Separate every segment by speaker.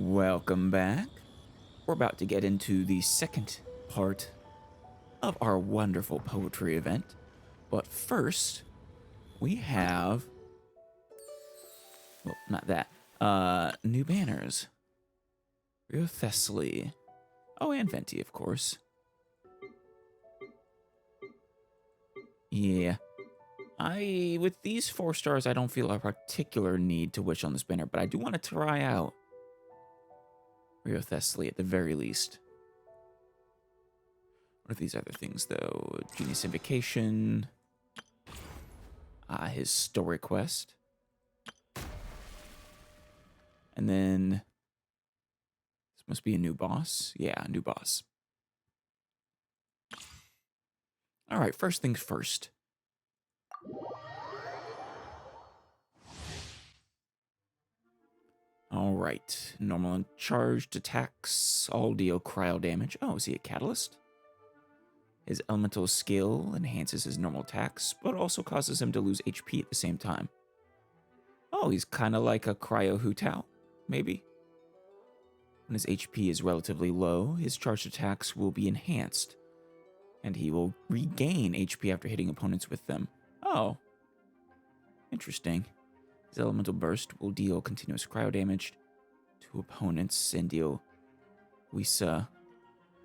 Speaker 1: Welcome back. We're about to get into the second part of our wonderful poetry event. But first, we have, well, not that, new banners. Rio Thessaly. Oh, and Venti, of course. Yeah. With these 4 stars, I don't feel a particular need to wish on this banner, but I do want to try out Rio Thessaly at the very least. What are these other things, though? Genius Invocation. His story quest. And then this must be a new boss. Yeah, new boss. All right, first things first. All right, normal and charged attacks all deal cryo damage. Oh, is he a catalyst? His elemental skill enhances his normal attacks, but also causes him to lose HP at the same time. Oh, he's kind of like a cryo Hu-Tao, maybe? When his HP is relatively low, his charged attacks will be enhanced, and he will regain HP after hitting opponents with them. Oh, interesting. His elemental burst will deal continuous cryo damage to opponents and deal Wisa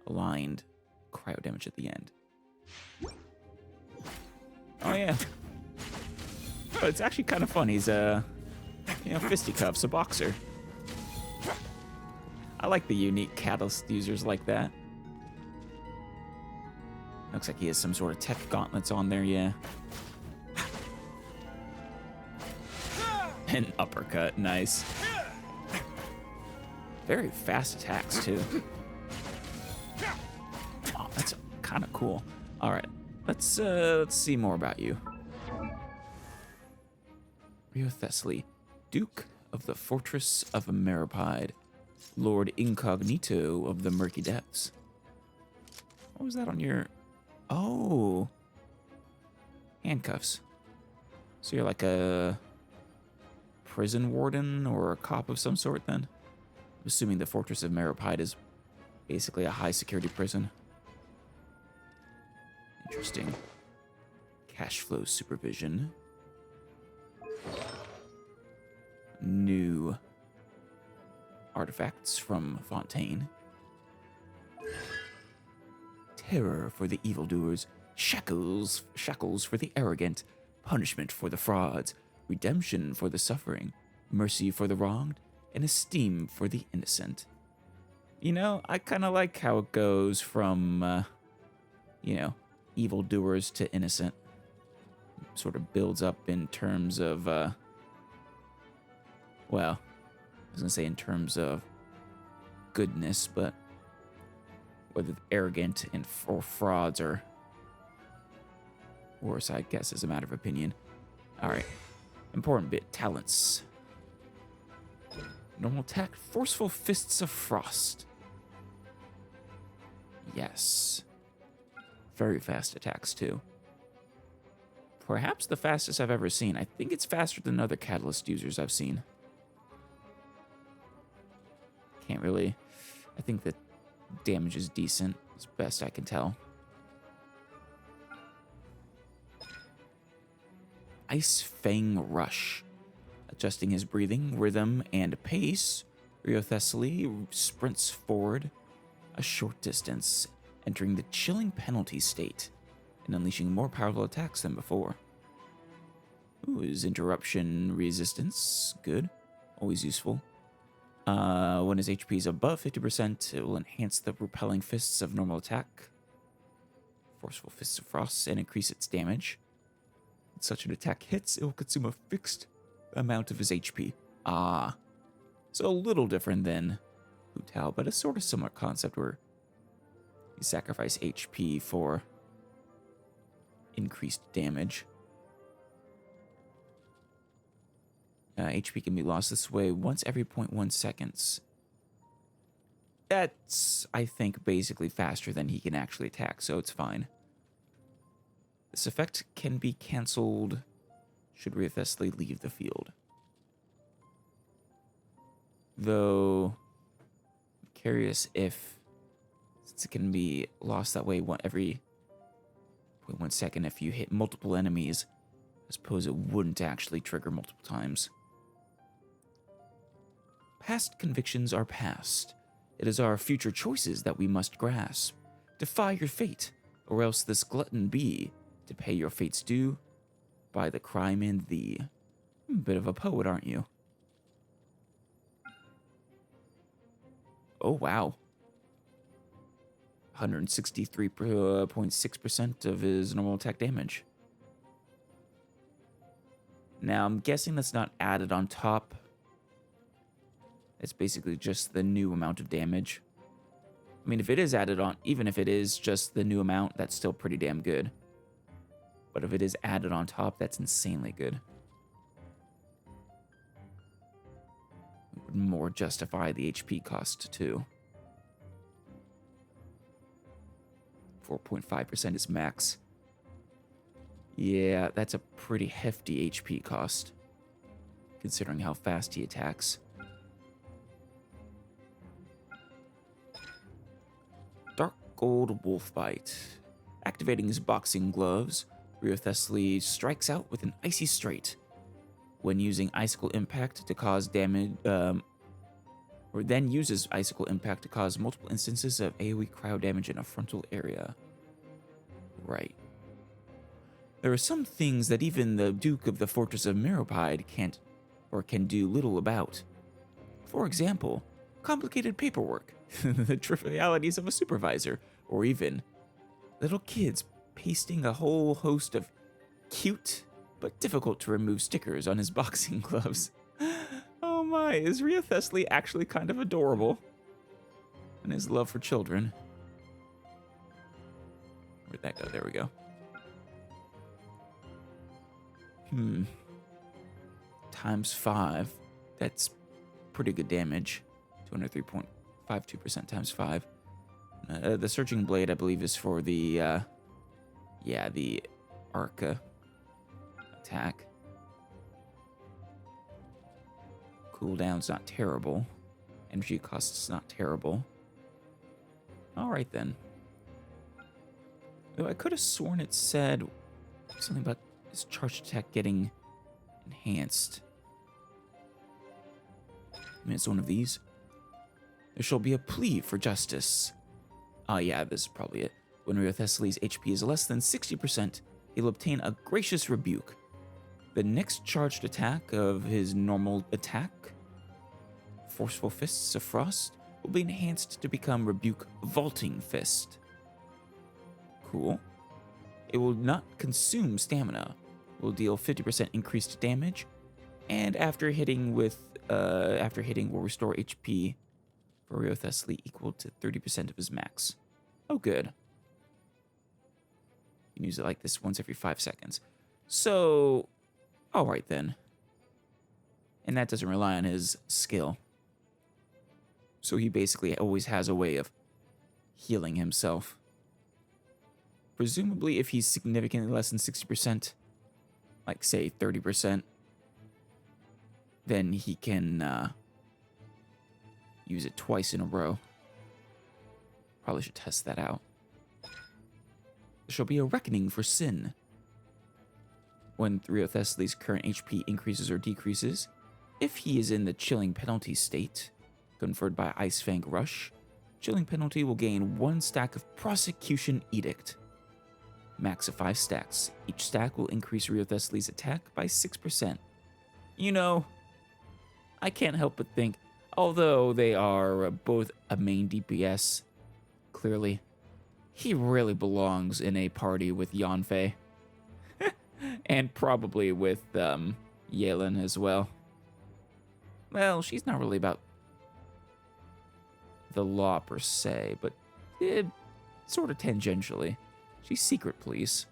Speaker 1: aligned cryo damage at the end. Oh yeah. Oh, it's actually kind of fun. He's fisticuffs, a boxer. I like the unique catalyst users like that. Looks like he has some sort of tech gauntlets on there, yeah. An uppercut, nice. Very fast attacks, too. Oh, that's kind of cool. All right, let's see more about you. Rio Thessaly, Duke of the Fortress of Meripide, Lord Incognito of the Murky Depths. What was that on your... Oh. Handcuffs. So you're like a prison warden or a cop of some sort then? I'm assuming the Fortress of Meripide is basically a high security prison. Interesting. Cash flow supervision. New artifacts from Fontaine. Terror for the evildoers, shackles for the arrogant, punishment for the frauds, redemption for the suffering, mercy for the wronged, and esteem for the innocent. You know, I kind of like how it goes from, evildoers to innocent. Sort of builds up in terms of, well, I was going to say in terms of goodness, but whether arrogant or frauds are worse, I guess, is a matter of opinion. All right. Important bit. Talents. Normal attack. Forceful Fists of Frost. Yes. Very fast attacks, too. Perhaps the fastest I've ever seen. I think it's faster than other Catalyst users I've seen. Can't really... I think the damage is decent, as best I can tell. Ice Fang Rush. Adjusting his breathing, rhythm, and pace, Rio Thessaly sprints forward a short distance, entering the chilling penalty state and unleashing more powerful attacks than before. Ooh, his interruption resistance, good, always useful. When his HP is above 50%, it will enhance the repelling fists of normal attack, Forceful Fists of Frost, and increase its damage. When such an attack hits, it will consume a fixed amount of his HP. Ah, so a little different than Hu-Tao, but a sort of similar concept where you sacrifice HP for increased damage. HP can be lost this way once every 0.1 seconds. That's, I think, basically faster than he can actually attack, so it's fine. This effect can be cancelled should Rio Thessaly leave the field. Though curious if, since it can be lost that way every 0.1 second if you hit multiple enemies, I suppose it wouldn't actually trigger multiple times. Past convictions are past. It is our future choices that we must grasp. Defy your fate, or else this glutton be, to pay your fate's due by the crime in thee. Bit of a poet, aren't you? Oh, wow. 163.6% of his normal attack damage. Now, I'm guessing that's not added on top. It's basically just the new amount of damage. I mean, if it is added on, even if it is just the new amount, that's still pretty damn good. But if it is added on top, that's insanely good. It would more justify the HP cost, too. 4.5% is max. Yeah, that's a pretty hefty HP cost, considering how fast he attacks. Dark Gold Wolfbite. Activating his boxing gloves, Riothesli strikes out with an icy straight. When using Icicle Impact to cause damage, or then uses Icicle Impact to cause multiple instances of AoE cryo damage in a frontal area. Right. There are some things that even the Duke of the Fortress of Meropide can't or can do little about. For example, complicated paperwork, the trivialities of a supervisor, or even little kids pasting a whole host of cute but difficult to remove stickers on his boxing gloves. Oh my, is Riothesli actually kind of adorable? And his love for children. Where'd that go? There we go. Times 5. That's pretty good damage. 203.52% times 5. The Searching Blade, I believe, is for the, the Arca attack. Cooldown's not terrible. Energy cost's not terrible. Alright then. Though I could have sworn it said something about his charged attack getting enhanced. I mean, it's one of these. There shall be a plea for justice. Ah, yeah, this is probably it. When Riothesli's HP is less than 60%, he'll obtain a gracious rebuke. The next charged attack of his normal attack, Forceful Fists of Frost, will be enhanced to become Rebuke Vaulting Fist. Cool. It will not consume stamina. Will deal 50% increased damage, and after hitting will restore HP for Riothesli equal to 30% of his max. Oh, good. You can use it like this once every 5 seconds. So, alright then. And that doesn't rely on his skill. So he basically always has a way of healing himself. Presumably, if he's significantly less than 60%, like say 30%, then he can use it twice in a row. Probably should test that out. There shall be a reckoning for sin. When Riothesli's current HP increases or decreases, if he is in the chilling penalty state, conferred by Icefang Rush, chilling penalty will gain 1 stack of Prosecution Edict. Max of 5 stacks. Each stack will increase Riothesli's attack by 6%. You know, I can't help but think, although they are both a main DPS, clearly, he really belongs in a party with Yanfei. And probably with Yelin as well. Well, she's not really about the law per se, but sort of tangentially. She's secret police.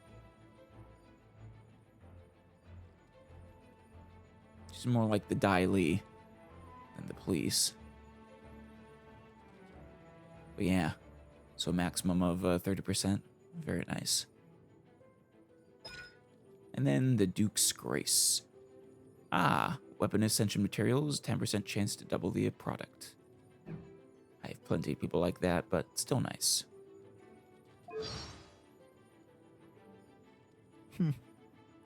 Speaker 1: She's more like the Dai Li than the police. But yeah, so maximum of 30%. Very nice. And then the Duke's Grace. Ah, weapon ascension materials, 10% chance to double the product. I have plenty of people like that, but still nice.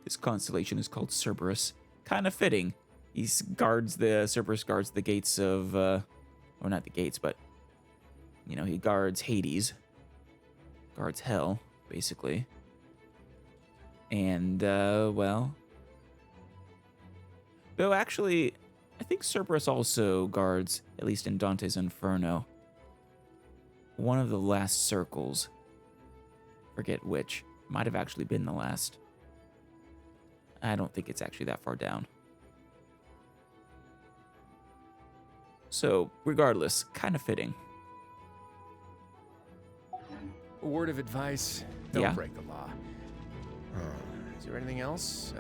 Speaker 1: This constellation is called Cerberus. Kind of fitting. Cerberus guards the gates of, or not the gates, but, you know, he guards Hades. Guards hell, basically. And, well... Though, actually, I think Cerberus also guards, at least in Dante's Inferno, one of the last circles. Forget which. Might have actually been the last. I don't think it's actually that far down. So, regardless, kind of fitting.
Speaker 2: A word of advice, don't break the law. Is there anything else?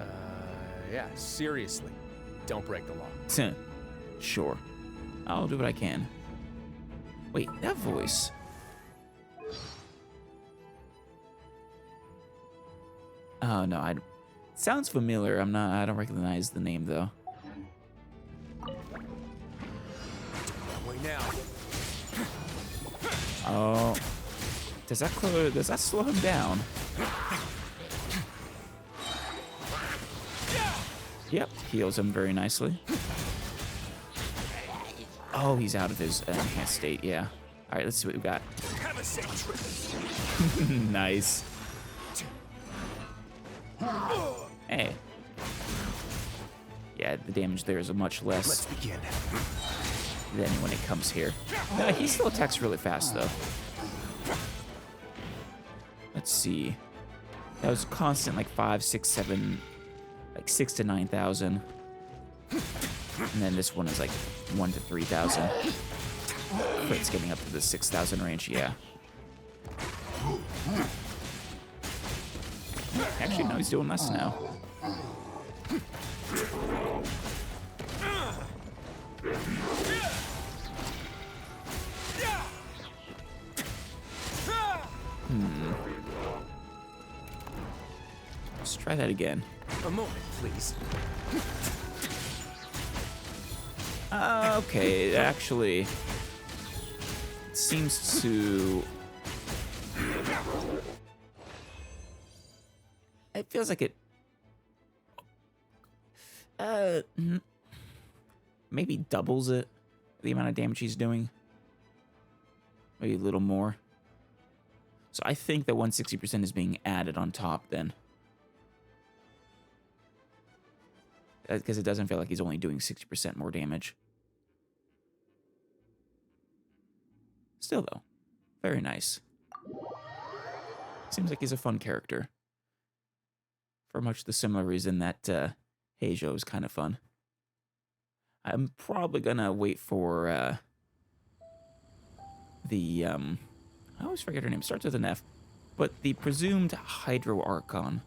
Speaker 2: Yeah, seriously, don't break the law.
Speaker 1: Sure. I'll do what I can. Wait, that voice. Oh, no, it sounds familiar. I don't recognize the name, though.
Speaker 2: That way now.
Speaker 1: Oh. Does that slow him down? Yep, heals him very nicely. Oh, he's out of his enhanced state, yeah. All right, let's see what we've got.
Speaker 2: Have a safe trip.
Speaker 1: Nice. Hey. Yeah, the damage there is much less.
Speaker 2: Let's begin.
Speaker 1: Than when it comes here. No, he still attacks really fast, though. Let's see. That was constant, like 5, 6, 7, like 6 to 9,000. And then this one is like 1 to 3,000. It's getting up to the 6,000 range, yeah. Actually, no, he's doing less now. Let's try that again.
Speaker 2: A moment, please.
Speaker 1: Okay, actually, it seems to... It feels like it... maybe doubles it, the amount of damage he's doing. Maybe a little more. So I think that 160% is being added on top then. Because it doesn't feel like he's only doing 60% more damage. Still, though, very nice. Seems like he's a fun character. For much the similar reason that miHoYo is kind of fun. I'm probably gonna wait for the I always forget her name. Starts with an F, but the presumed Hydro Archon,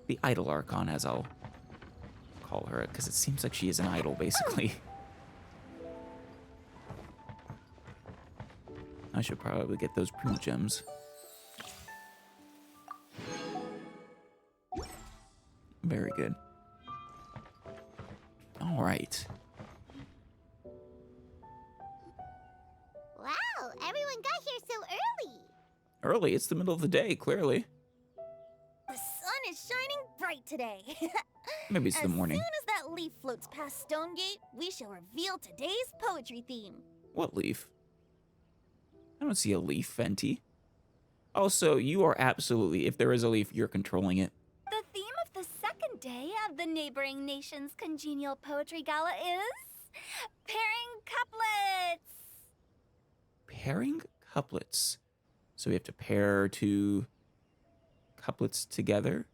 Speaker 1: the Idol Archon, as I'll call her, because it seems like she is an idol, basically. I should probably get those Primo Gems. Very good. All right.
Speaker 3: Wow, everyone got here so early.
Speaker 1: Early? It's the middle of the day, clearly.
Speaker 3: The sun is shining bright today.
Speaker 1: Maybe it's the morning.
Speaker 3: As soon as that leaf floats past Stonegate, we shall reveal today's poetry theme.
Speaker 1: What leaf? I don't see a leaf, Fenty. Also, you are absolutely, if there is a leaf, you're controlling it.
Speaker 3: The theme of the second day of the neighboring nation's congenial poetry gala is pairing couplets.
Speaker 1: Pairing couplets. So we have to pair two couplets together.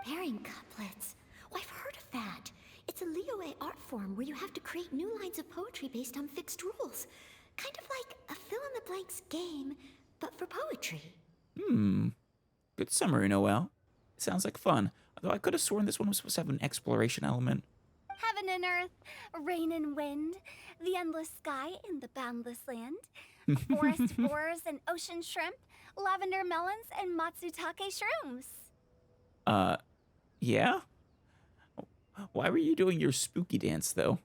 Speaker 4: Pairing couplets. Oh, I've heard of that. It's a Liyue art form where you have to create new lines of poetry based on fixed rules. Kind of like a fill-in-the-blanks game, but for poetry.
Speaker 1: Good summary, Noelle. Sounds like fun. Although I could have sworn this one was supposed to have an exploration element.
Speaker 3: Heaven and earth, rain and wind, the endless sky and the boundless land, forest boars and ocean shrimp, lavender melons and matsutake shrooms.
Speaker 1: Yeah? Why were you doing your spooky dance, though?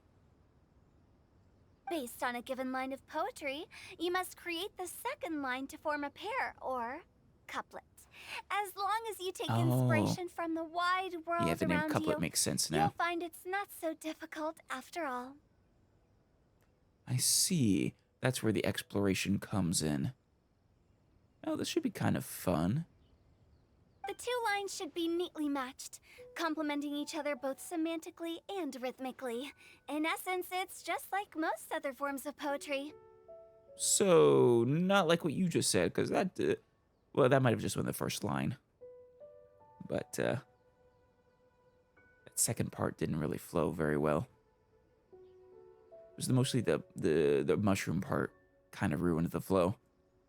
Speaker 3: Based on a given line of poetry, you must create the second line to form a pair, or couplet. As long as you take inspiration from the wide world
Speaker 1: Yeah, the name
Speaker 3: around
Speaker 1: Couplet
Speaker 3: you,
Speaker 1: makes sense
Speaker 3: you'll
Speaker 1: now.
Speaker 3: find it's not so difficult after all.
Speaker 1: I see. That's where the exploration comes in. Oh, this should be kind of fun.
Speaker 3: The two lines should be neatly matched, complementing each other both semantically and rhythmically. In essence, it's just like most other forms of poetry.
Speaker 1: So, not like what you just said, because that, well, that might have just been the first line. But, that second part didn't really flow very well. It was mostly the mushroom part kind of ruined the flow.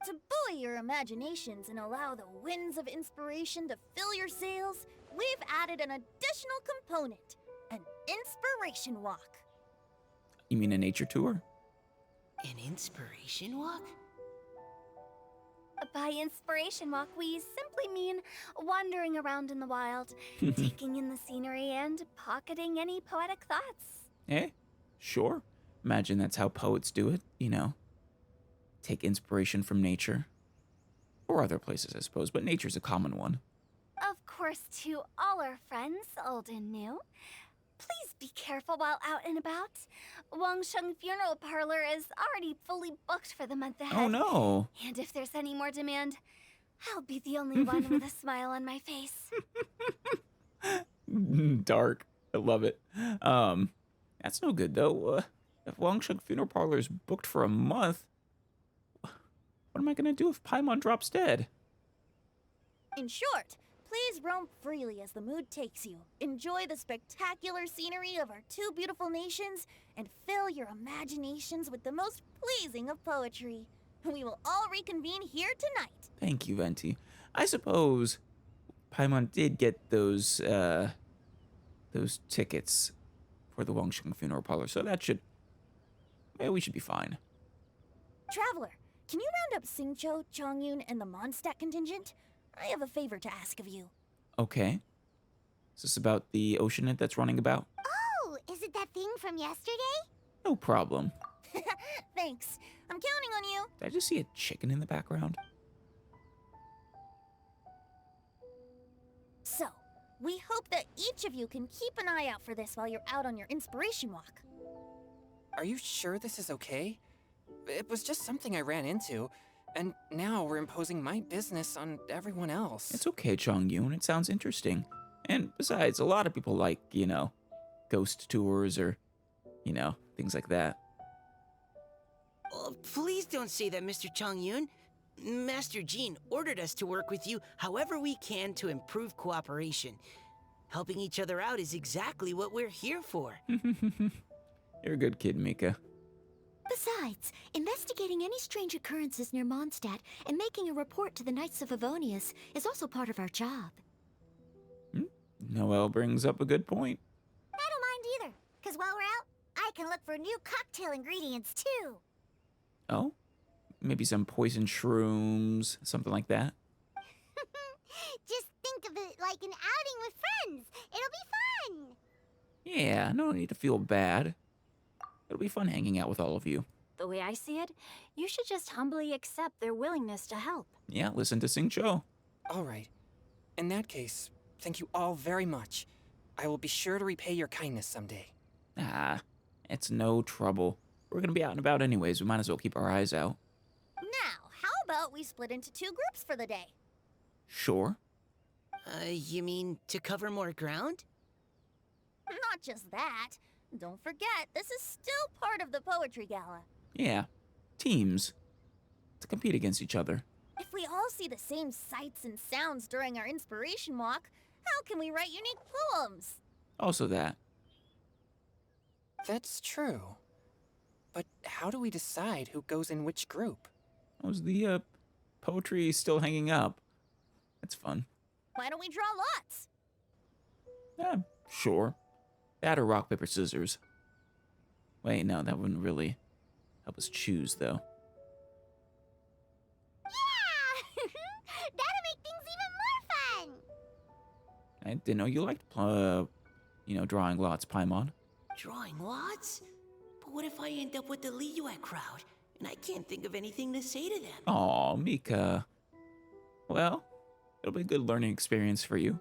Speaker 5: To buoy your imaginations and allow the winds of inspiration to fill your sails, we've added an additional component, an inspiration walk.
Speaker 1: You mean a nature tour?
Speaker 6: An inspiration walk?
Speaker 3: By inspiration walk, we simply mean wandering around in the wild, taking in the scenery and pocketing any poetic thoughts.
Speaker 1: Eh? Sure. Imagine that's how poets do it, you know. Take inspiration from nature. Or other places, I suppose, but nature's a common one.
Speaker 3: Of course, to all our friends, old and new, please be careful while out and about. Wangsheng Funeral Parlor is already fully booked for the month ahead.
Speaker 1: Oh no!
Speaker 3: And if there's any more demand, I'll be the only one with a smile on my face.
Speaker 1: Dark. I love it. That's no good, though. If Wangsheng Funeral Parlor is booked for a month, what am I gonna do if Paimon drops dead?
Speaker 5: In short, please roam freely as the mood takes you. Enjoy the spectacular scenery of our two beautiful nations, and fill your imaginations with the most pleasing of poetry. We will all reconvene here tonight.
Speaker 1: Thank you, Venti. I suppose Paimon did get those tickets for the Wangsheng Funeral Parlor, so that should... Yeah, we should be fine.
Speaker 5: Traveler, can you round up Xingqiu, Chongyun, and the Mondstadt contingent? I have a favor to ask of you.
Speaker 1: Okay. Is this about the oceanid that's running about?
Speaker 4: Oh, is it that thing from yesterday?
Speaker 1: No problem.
Speaker 5: Thanks. I'm counting on you.
Speaker 1: Did I just see a chicken in the background?
Speaker 5: So, we hope that each of you can keep an eye out for this while you're out on your inspiration walk.
Speaker 7: Are you sure this is okay? It was just something I ran into, and now we're imposing my business on everyone else.
Speaker 1: It's okay, Chongyun. It sounds interesting. And besides, a lot of people like, you know, ghost tours or, you know, things like that.
Speaker 6: Oh, please don't say that, Mr. Chongyun. Master Jean ordered us to work with you however we can to improve cooperation. Helping each other out is exactly what we're here for.
Speaker 1: You're a good kid, Mika.
Speaker 4: Besides, investigating any strange occurrences near Mondstadt and making a report to the Knights of Avonius is also part of our job.
Speaker 1: Noelle brings up a good point.
Speaker 4: I don't mind either, because while we're out, I can look for new cocktail ingredients too.
Speaker 1: Oh? Maybe some poison shrooms, something like that?
Speaker 4: Just think of it like an outing with friends. It'll be fun.
Speaker 1: Yeah, no need to feel bad. It'll be fun hanging out with all of you.
Speaker 8: The way I see it, you should just humbly accept their willingness to help.
Speaker 1: Yeah, listen to Xingqiu.
Speaker 7: All right. In that case, thank you all very much. I will be sure to repay your kindness someday.
Speaker 1: Ah, it's no trouble. We're gonna be out and about anyways. We might as well keep our eyes out.
Speaker 5: Now, how about we split into two groups for the day?
Speaker 1: Sure.
Speaker 6: You mean to cover more ground?
Speaker 5: Not just that. Don't forget, this is still part of the Poetry Gala.
Speaker 1: Yeah. Teams. To compete against each other.
Speaker 5: If we all see the same sights and sounds during our inspiration walk, how can we write unique poems?
Speaker 1: Also that.
Speaker 7: That's true. But how do we decide who goes in which group?
Speaker 1: Was the, poetry still hanging up? That's fun.
Speaker 5: Why don't we draw lots?
Speaker 1: Yeah, sure. That or rock, paper, scissors. Wait, no, that wouldn't really help us choose, though.
Speaker 4: Yeah! That'll make things even more fun.
Speaker 1: I didn't know you liked, you know, drawing lots, Paimon.
Speaker 6: Drawing lots? But what if I end up with the Liyue crowd, and I can't think of anything to say to them?
Speaker 1: Aw, Mika. Well, it'll be a good learning experience for you.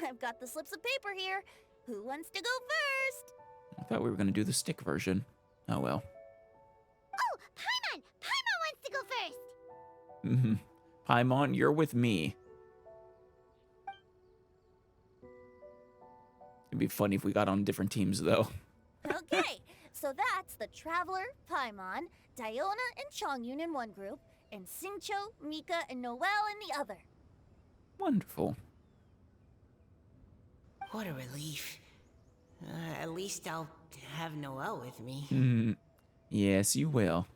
Speaker 5: I've got the slips of paper here. Who wants to go first?
Speaker 1: I thought we were going to do the stick version. Oh well.
Speaker 4: Oh, Paimon! Paimon wants to go first!
Speaker 1: Mm-hmm. Paimon, you're with me. It'd be funny if we got on different teams, though.
Speaker 5: Okay, so that's the Traveler, Paimon, Diona, and Chongyun in one group, and Xingqiu, Mika, and Noelle in the other.
Speaker 1: Wonderful.
Speaker 6: What a relief. At least I'll have Noelle with me.
Speaker 1: Yes, you will.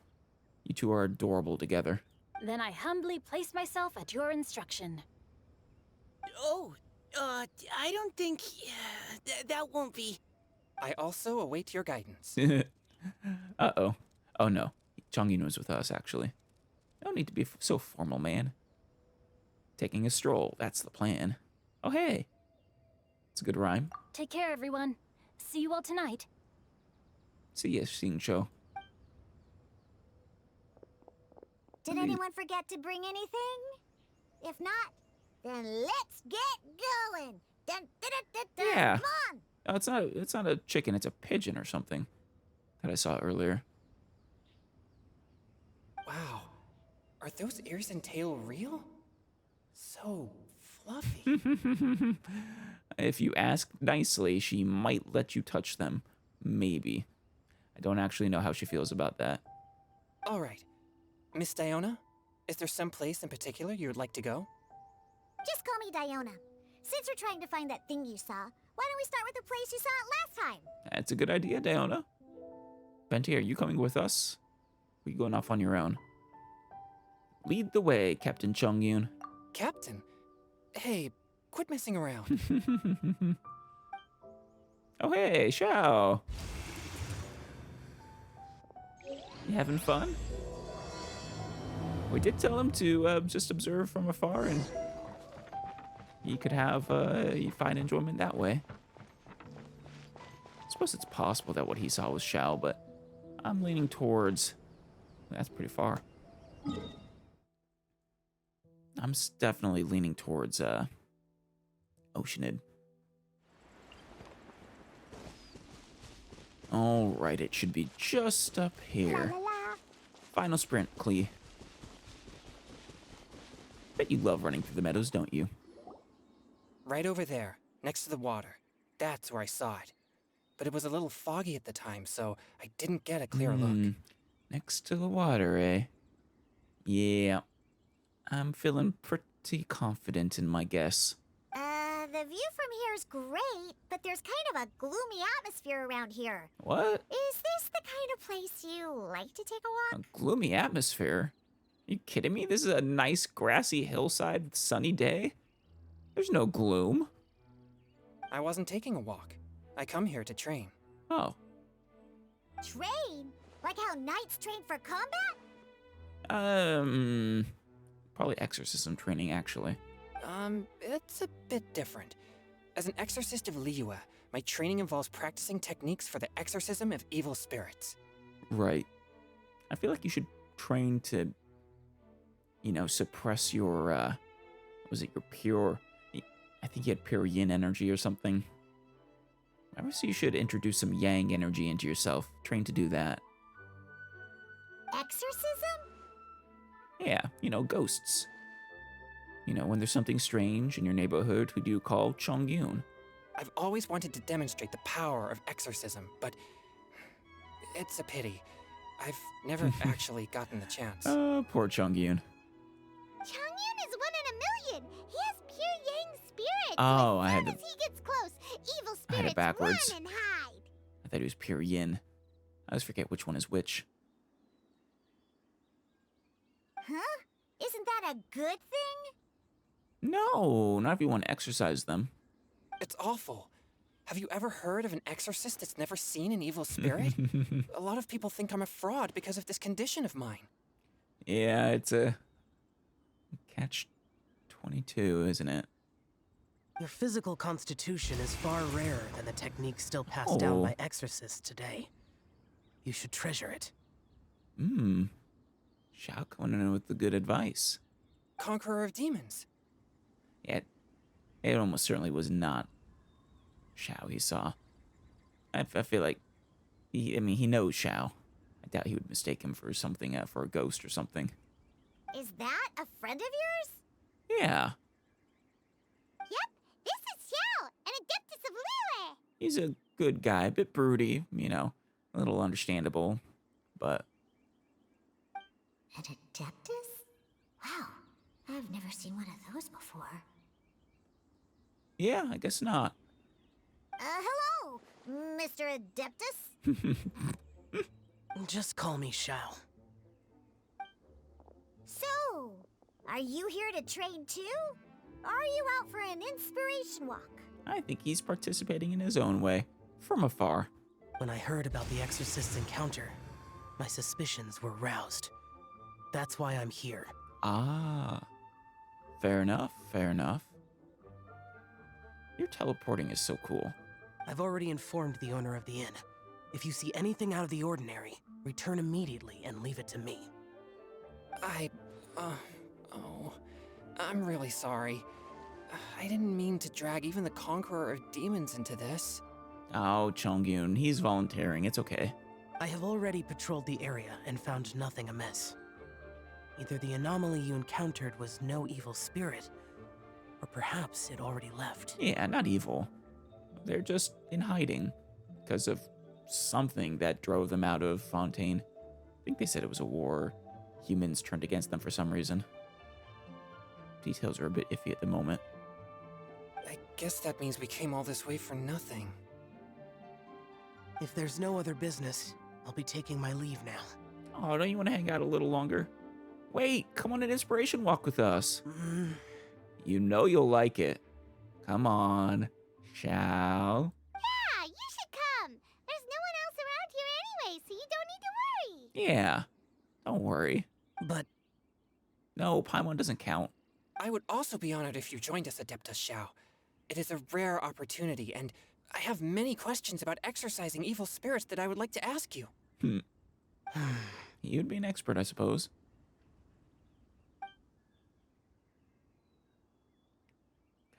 Speaker 1: You two are adorable together.
Speaker 8: Then I humbly place myself at your instruction.
Speaker 6: Oh, I don't think... that won't be...
Speaker 7: I also await your guidance.
Speaker 1: Uh-oh. Oh, no. Chongyun was with us, actually. No need to be so formal, man. Taking a stroll, that's the plan. Oh, hey. It's a good rhyme.
Speaker 8: Take care, everyone. See you all tonight.
Speaker 1: See ya, Xingqiu.
Speaker 4: Did anyone forget to bring anything? If not, then let's get going! Dun, dun, dun, dun, dun.
Speaker 1: Yeah.
Speaker 4: Come on!
Speaker 1: Oh, it's not a chicken, it's a pigeon or something that I saw earlier.
Speaker 7: Wow. Are those ears and tail real? So fluffy.
Speaker 1: If you ask nicely, she might let you touch them. Maybe. I don't actually know how she feels about that.
Speaker 7: All right. Miss Diona, is there some place in particular you would like to go?
Speaker 4: Just call me Diona. Since we're trying to find that thing you saw, why don't we start with the place you saw it last time?
Speaker 1: That's a good idea, Diona. Venti, are you coming with us? Or are you going off on your own? Lead the way, Captain Chongyun.
Speaker 7: Captain? Hey, quit messing around.
Speaker 1: Oh, hey, Xiao. You having fun? We did tell him to just observe from afar, and he could have find enjoyment that way. I suppose it's possible that what he saw was Xiao, but I'm leaning towards... That's pretty far. I'm definitely leaning towards Oceanid. All right, it should be just up here. Final sprint, Klee. Bet you love running through the meadows, don't you?
Speaker 7: Right over there, next to the water. That's where I saw it. But it was a little foggy at the time, so I didn't get a clear look.
Speaker 1: Next to the water, eh? Yeah. I'm feeling pretty confident in my guess.
Speaker 4: The view from here is great, but there's kind of a gloomy atmosphere around here.
Speaker 1: What?
Speaker 4: Is this the kind of place you like to take a walk?
Speaker 1: A gloomy atmosphere? Are you kidding me? This is a nice grassy hillside, sunny day. There's no gloom.
Speaker 7: I wasn't taking a walk. I come here to train.
Speaker 1: Oh.
Speaker 4: Train? Like how knights train for combat?
Speaker 1: Probably exorcism training, actually.
Speaker 7: It's a bit different. As an exorcist of Liyue, my training involves practicing techniques for the exorcism of evil spirits.
Speaker 1: Right. I feel like you should train to, you know, suppress your, was it your pure, I think you had pure yin energy or something. I would say you should introduce some yang energy into yourself. Train to do that.
Speaker 4: Exorcism?
Speaker 1: Yeah, you know, ghosts. You know, when there's something strange in your neighborhood, who do you call Chongyun?
Speaker 7: I've always wanted to demonstrate the power of exorcism, but it's a pity. I've never actually gotten the chance.
Speaker 1: Oh, poor Chongyun.
Speaker 4: Chongyun is one in a million. He has pure yang spirit.
Speaker 1: Oh,
Speaker 4: so
Speaker 1: I had
Speaker 4: as
Speaker 1: to...
Speaker 4: he gets close, evil
Speaker 1: I had it
Speaker 4: spirits
Speaker 1: backwards.
Speaker 4: run and hide.
Speaker 1: I thought it was pure yin. I always forget which one is which.
Speaker 4: Huh? Isn't that a good thing?
Speaker 1: No, not if you want to exorcise them.
Speaker 7: It's awful. Have you ever heard of an exorcist that's never seen an evil spirit? A lot of people think I'm a fraud because of this condition of mine.
Speaker 1: Yeah, it's a catch-22, isn't it?
Speaker 9: Your physical constitution is far rarer than the techniques still passed down by exorcists today.
Speaker 10: You should treasure it.
Speaker 1: Xiao coming in with the good advice.
Speaker 7: Conqueror of demons.
Speaker 1: Yeah, it almost certainly was not Xiao he saw. I feel like, he knows Xiao. I doubt he would mistake him for something, for a ghost or something.
Speaker 3: Is that a friend of yours?
Speaker 1: Yeah,
Speaker 3: Yep, this is Xiao, an Adeptus of Liyue.
Speaker 1: he's a good guy, a bit broody, a little understandable, but
Speaker 4: An Adeptus? Wow, I've never seen one of those before.
Speaker 1: yeah, I guess not.
Speaker 3: Hello, Mr. Adeptus.
Speaker 10: Just call me Xiao.
Speaker 3: So, are you here to trade too? Or are you out for an inspiration walk?
Speaker 1: I think he's participating in his own way, from afar.
Speaker 10: When I heard about the Exorcist's encounter, my suspicions were roused. That's why I'm here.
Speaker 1: Ah, fair enough, fair enough. Your teleporting is so cool.
Speaker 10: I've already informed the owner of the inn. If you see anything out of the ordinary, return immediately and leave it to me.
Speaker 7: I'm really sorry. I didn't mean to drag even the Conqueror of Demons into this.
Speaker 1: Oh, Chongyun, he's volunteering. It's okay.
Speaker 10: I have already patrolled the area and found nothing amiss. Either the anomaly you encountered was no evil spirit, or perhaps it already left.
Speaker 1: Yeah, not evil. They're just in hiding because of something that drove them out of Fontaine. I think they said it was a war. Humans turned against them for some reason. Details are a bit iffy at the moment.
Speaker 7: I guess that means we came all this way for nothing.
Speaker 10: If there's no other business, I'll be taking my leave now.
Speaker 1: Oh, don't you want to hang out a little longer? Wait, come on an inspiration walk with us. You know you'll like it. Come on, Xiao.
Speaker 3: Yeah, you should come. There's no one else around here anyway, so you don't need to worry.
Speaker 1: Yeah, don't worry.
Speaker 10: But
Speaker 1: No, Paimon doesn't count.
Speaker 7: I would also be honored if you joined us, Adeptus Xiao. It is a rare opportunity, and I have many questions about exorcising evil spirits that I would like to ask you.
Speaker 1: You'd be an expert, I suppose.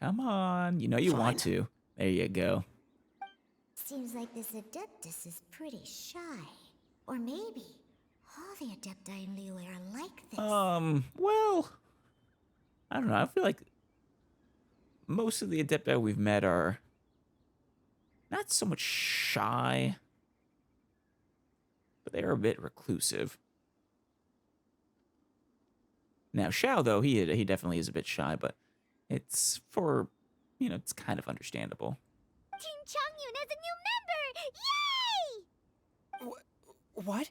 Speaker 1: Come on, you know you want to. There you go.
Speaker 4: Seems like this Adeptus is pretty shy. Or maybe all the Adepti in Liyue are like this.
Speaker 1: Well, I don't know. I feel like most of the Adepti we've met are not so much shy, but they are a bit reclusive. Now, Xiao, though, he definitely is a bit shy, but it's for, it's kind of understandable.
Speaker 3: Team Chongyun has a new member! Yay!
Speaker 7: What?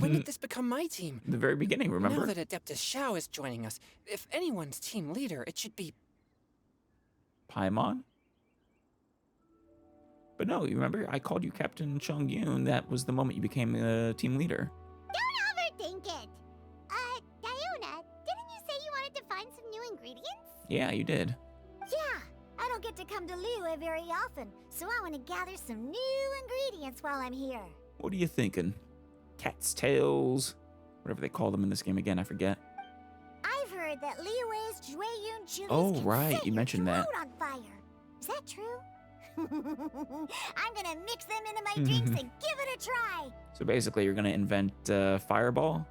Speaker 7: When did this become my team?
Speaker 1: The very beginning, remember?
Speaker 7: Now that Adeptus Xiao is joining us, if anyone's team leader, it should be...
Speaker 1: Paimon? But no, you remember? I called you Captain Chongyun. That was the moment you became the team leader.
Speaker 3: Don't overthink it! Diona, didn't you say you wanted to find some new ingredients?
Speaker 1: Yeah, you did.
Speaker 3: Yeah, I don't get to come to Liyue very often, so I want to gather some new ingredients while I'm here.
Speaker 1: What are you thinking? Cat's tails? Whatever they call them in this game again, I forget.
Speaker 3: I've heard that Liyue's Jueyun chilies
Speaker 1: Oh,
Speaker 3: can
Speaker 1: right,
Speaker 3: set
Speaker 1: you
Speaker 3: your
Speaker 1: mentioned that.
Speaker 3: throat on fire. Is that true? I'm gonna mix them into my drinks and give it a try.
Speaker 1: So basically, you're gonna invent Fireball?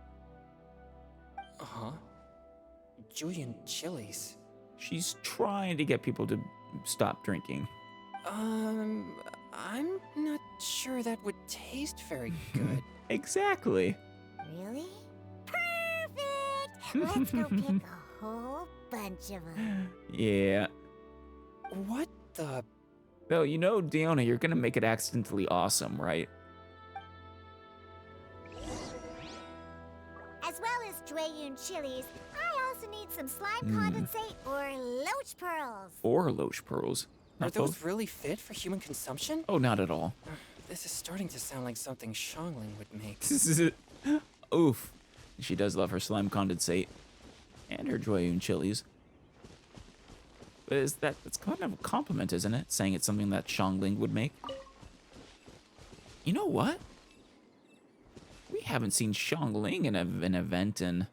Speaker 7: Uh-huh. Julian chilies.
Speaker 1: She's trying to get people to stop drinking.
Speaker 7: I'm not sure that would taste very good.
Speaker 1: Exactly.
Speaker 3: Really? Perfect! Let's go pick a whole bunch of them.
Speaker 1: Yeah.
Speaker 7: What the...
Speaker 1: No, Diona, you're gonna make it accidentally awesome, right?
Speaker 3: As well as Jueyun chilies, I also need some slime condensate or loach pearls.
Speaker 1: Or Loach Pearls.
Speaker 7: Are
Speaker 1: Not
Speaker 7: those
Speaker 1: both?
Speaker 7: really fit for human consumption?
Speaker 1: Oh, not at all.
Speaker 7: This is starting to sound like something Xiangling would make.
Speaker 1: Oof. She does love her slime condensate. And her Jueyun chilies. But that's kind of a compliment, isn't it? Saying it's something that Xiangling would make. You know what? We haven't seen Xiangling in an event in...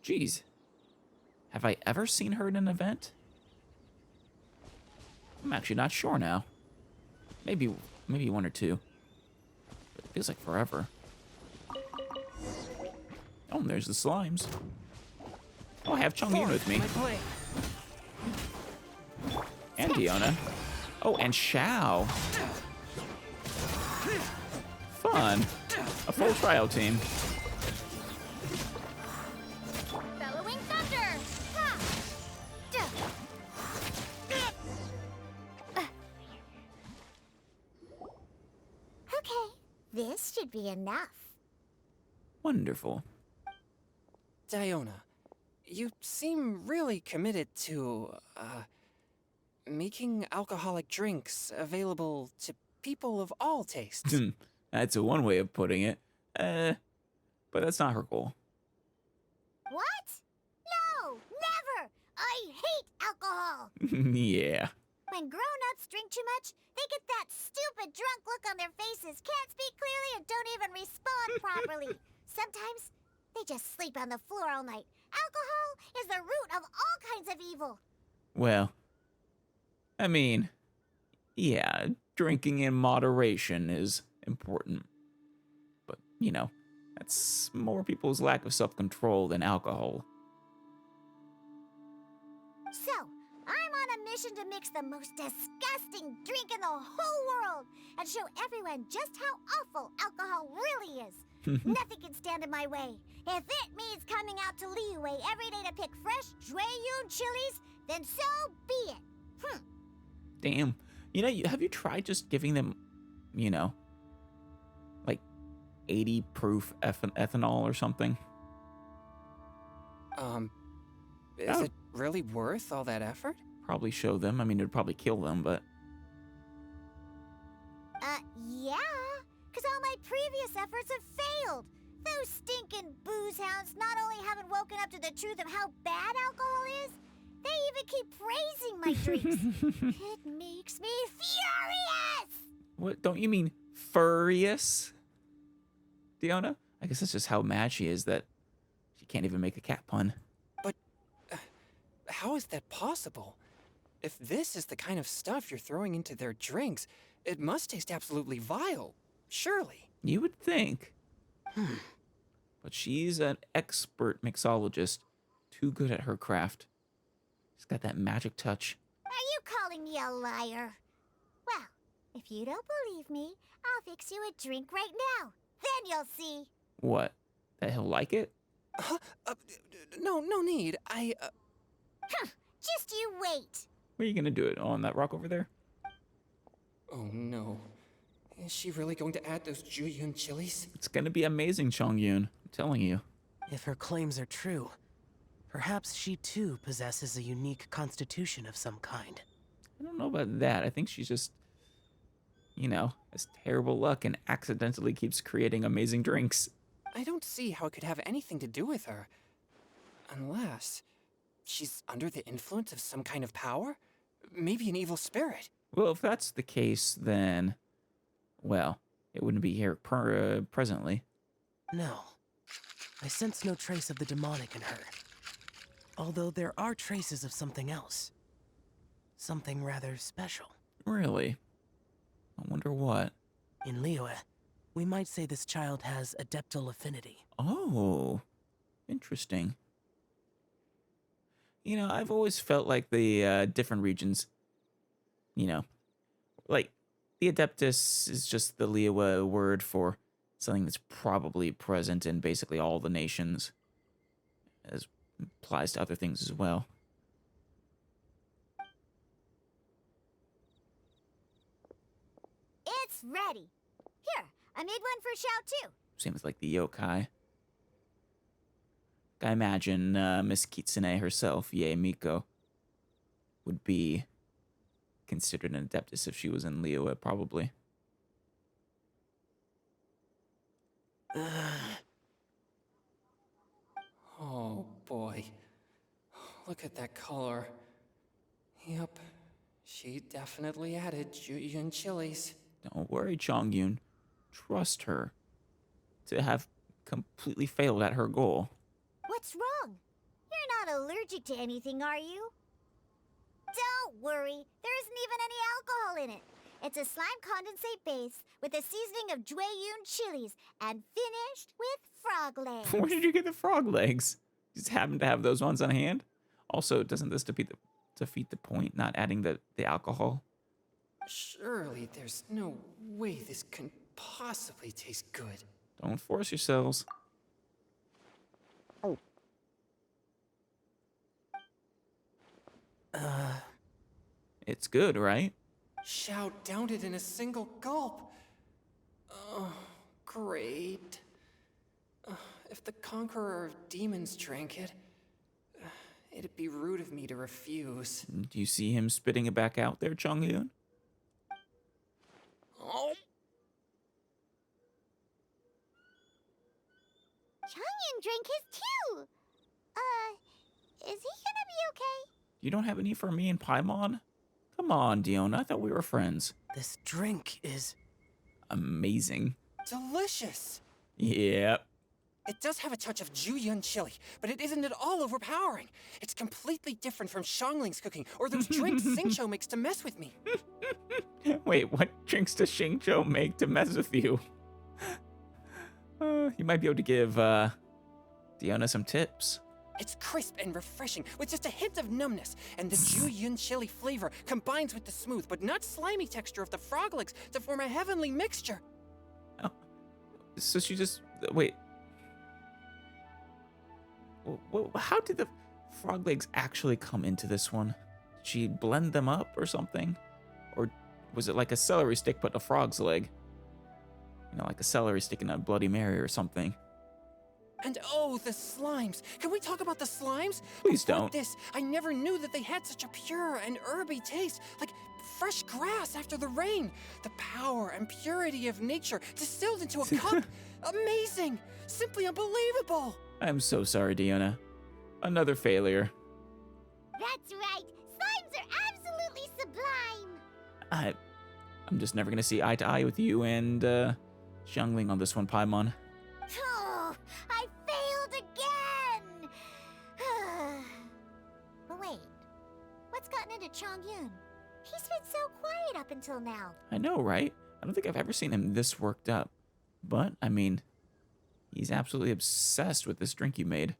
Speaker 1: Geez. Have I ever seen her in an event? I'm actually not sure now. Maybe one or two. But it feels like forever. Oh, and there's the slimes. Oh, I have Chongyun with me. And Diona. Oh, and Xiao. Fun. A full trial team.
Speaker 3: Bellowing thunder! Ha!
Speaker 4: Okay, this should be enough.
Speaker 1: Wonderful.
Speaker 7: Diona, you seem really committed to, making alcoholic drinks available to people of all tastes.
Speaker 1: That's a one way of putting it. But that's not her goal.
Speaker 4: What? No, never! I hate alcohol!
Speaker 1: Yeah.
Speaker 4: When grown-ups drink too much, they get that stupid drunk look on their faces, can't speak clearly, and don't even respond properly. Sometimes, they just sleep on the floor all night. Alcohol is the root of all kinds of evil.
Speaker 1: Well, I mean, yeah, drinking in moderation is important. But, you know, that's more people's lack of self-control than alcohol.
Speaker 4: So, I'm on a mission to mix the most disgusting drink in the whole world and show everyone just how awful alcohol really is. Nothing can stand in my way. If it means coming out to Liyue every day to pick fresh Jueyun chilies, then so be it.
Speaker 1: Damn. You know, have you tried just giving them, you know, like 80 proof ethanol or something?
Speaker 7: Is it really worth all that effort?
Speaker 1: Probably show them. I mean, it'd probably kill them, but...
Speaker 4: Yeah. Because all my previous efforts have failed. Those stinking booze hounds not only haven't woken up to the truth of how bad alcohol is, they even keep praising my drinks. It makes me furious!
Speaker 1: What, don't you mean furious, Diona? I guess that's just how mad she is that she can't even make a cat pun.
Speaker 7: But how is that possible? If this is the kind of stuff you're throwing into their drinks, it must taste absolutely vile, surely.
Speaker 1: You would think. But she's an expert mixologist, too good at her craft. She's got that magic touch.
Speaker 4: Are you calling me a liar? Well, if you don't believe me, I'll fix you a drink right now. Then you'll see.
Speaker 1: What? That he'll like it?
Speaker 7: No need.
Speaker 4: Just you wait.
Speaker 1: Where are you gonna do it? On that rock over there?
Speaker 7: Oh no. Is she really going to add those Jueyun chilies?
Speaker 1: It's gonna be amazing, Chongyun. I'm telling you.
Speaker 10: If her claims are true, perhaps she too possesses a unique constitution of some kind.
Speaker 1: I don't know about that. I think she's just, you know, has terrible luck and accidentally keeps creating amazing drinks.
Speaker 7: I don't see how it could have anything to do with her. Unless she's under the influence of some kind of power? Maybe an evil spirit.
Speaker 1: Well, if that's the case, then, well, it wouldn't be here presently.
Speaker 10: No. I sense no trace of the demonic in her. Although there are traces of something else. Something rather special.
Speaker 1: Really? I wonder what.
Speaker 10: In Liyue, we might say this child has adeptal affinity.
Speaker 1: Oh, interesting. You know, I've always felt like the different regions, you know, like the Adeptus is just the Liyue word for something that's probably present in basically all the nations, as applies to other things as well.
Speaker 4: It's ready. Here, I made one for Xiao too.
Speaker 1: Seems like the yokai. I imagine Miss Kitsune herself, Yae Miko, would be considered an Adeptus if she was in Liyue, probably.
Speaker 7: Oh boy. Look at that color. Yep. She definitely added Jueyun chilies.
Speaker 1: Don't worry, Chongyun. trust her to have completely failed at her goal.
Speaker 4: What's wrong? You're not allergic to anything, are you? Don't worry, there isn't even any alcohol in it. It's a slime condensate base with a seasoning of Jueyun chilies and finished with frog legs.
Speaker 1: Where did you get the frog legs? You just happen to have those ones on hand? Also, doesn't this defeat the point, not adding the alcohol?
Speaker 7: Surely there's no way this can possibly taste good.
Speaker 1: Don't force yourselves. It's good, right?
Speaker 7: Xiao downed it in a single gulp. Oh, great. If the Conqueror of Demons drank it, it'd be rude of me to refuse.
Speaker 1: Do you see him spitting it back out there, Chongyun?
Speaker 7: Oh.
Speaker 4: Chongyun drank his too. Is he gonna be okay?
Speaker 1: You don't have any for me and Paimon? Come on, Diona. I thought we were friends.
Speaker 10: This drink is
Speaker 1: Amazing.
Speaker 7: Delicious.
Speaker 1: Yep.
Speaker 7: It does have a touch of Jueyun chili, but it isn't at all overpowering. It's completely different from Xiangling's cooking or those drinks Xingqiu makes to mess with me.
Speaker 1: Wait, what drinks does Xingqiu make to mess with you? You might be able to give Diona some tips.
Speaker 7: It's crisp and refreshing with just a hint of numbness, and the Jueyun chili flavor combines with the smooth but not slimy texture of the frog legs to form a heavenly mixture.
Speaker 1: Oh, so she just wait. How did the frog legs actually come into this one? Did she blend them up or something? Or was it like a celery stick but a frog's leg? You know, like a celery stick in a Bloody Mary or something.
Speaker 7: And oh, the slimes. Can we talk about the slimes?
Speaker 1: Please
Speaker 7: Before
Speaker 1: don't.
Speaker 7: this, I never knew that they had such a pure and herby taste, like fresh grass after the rain. The power and purity of nature distilled into a cup. Amazing. Simply unbelievable.
Speaker 1: I'm so sorry, Diona. Another failure.
Speaker 4: That's right. Slimes are absolutely sublime.
Speaker 1: I'm just never gonna see eye to eye with you and Xiangling on this one, Paimon.
Speaker 4: Oh, I failed again. But wait, what's gotten into Chongyun? He's been so quiet up until now.
Speaker 1: I know, right? I don't think I've ever seen him this worked up. But, I mean, he's absolutely obsessed with this drink you made.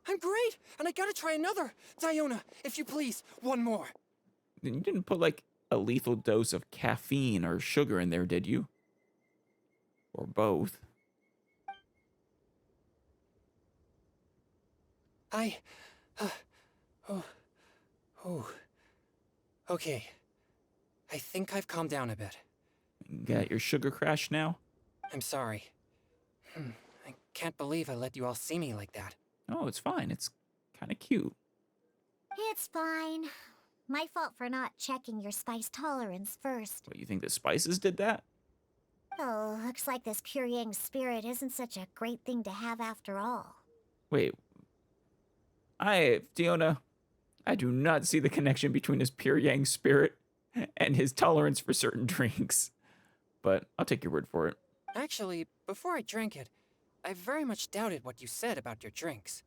Speaker 7: I'm great, and I gotta try another. Diona, if you please, one more.
Speaker 1: You didn't put, like, a lethal dose of caffeine or sugar in there, did you? Or both?
Speaker 7: Okay. I think I've calmed down a bit.
Speaker 1: Got your sugar crash now?
Speaker 7: I'm sorry. I can't believe I let you all see me like that.
Speaker 1: Oh, it's fine. It's kind of cute.
Speaker 4: It's fine. My fault for not checking your spice tolerance first.
Speaker 1: What, you think the spices did that?
Speaker 4: Oh, looks like this pure yang spirit isn't such a great thing to have after all.
Speaker 1: Wait. Diona, I do not see the connection between his pure yang spirit and his tolerance for certain drinks. But I'll take your word for it.
Speaker 7: Actually, before I drank it, I very much doubted what you said about your drinks.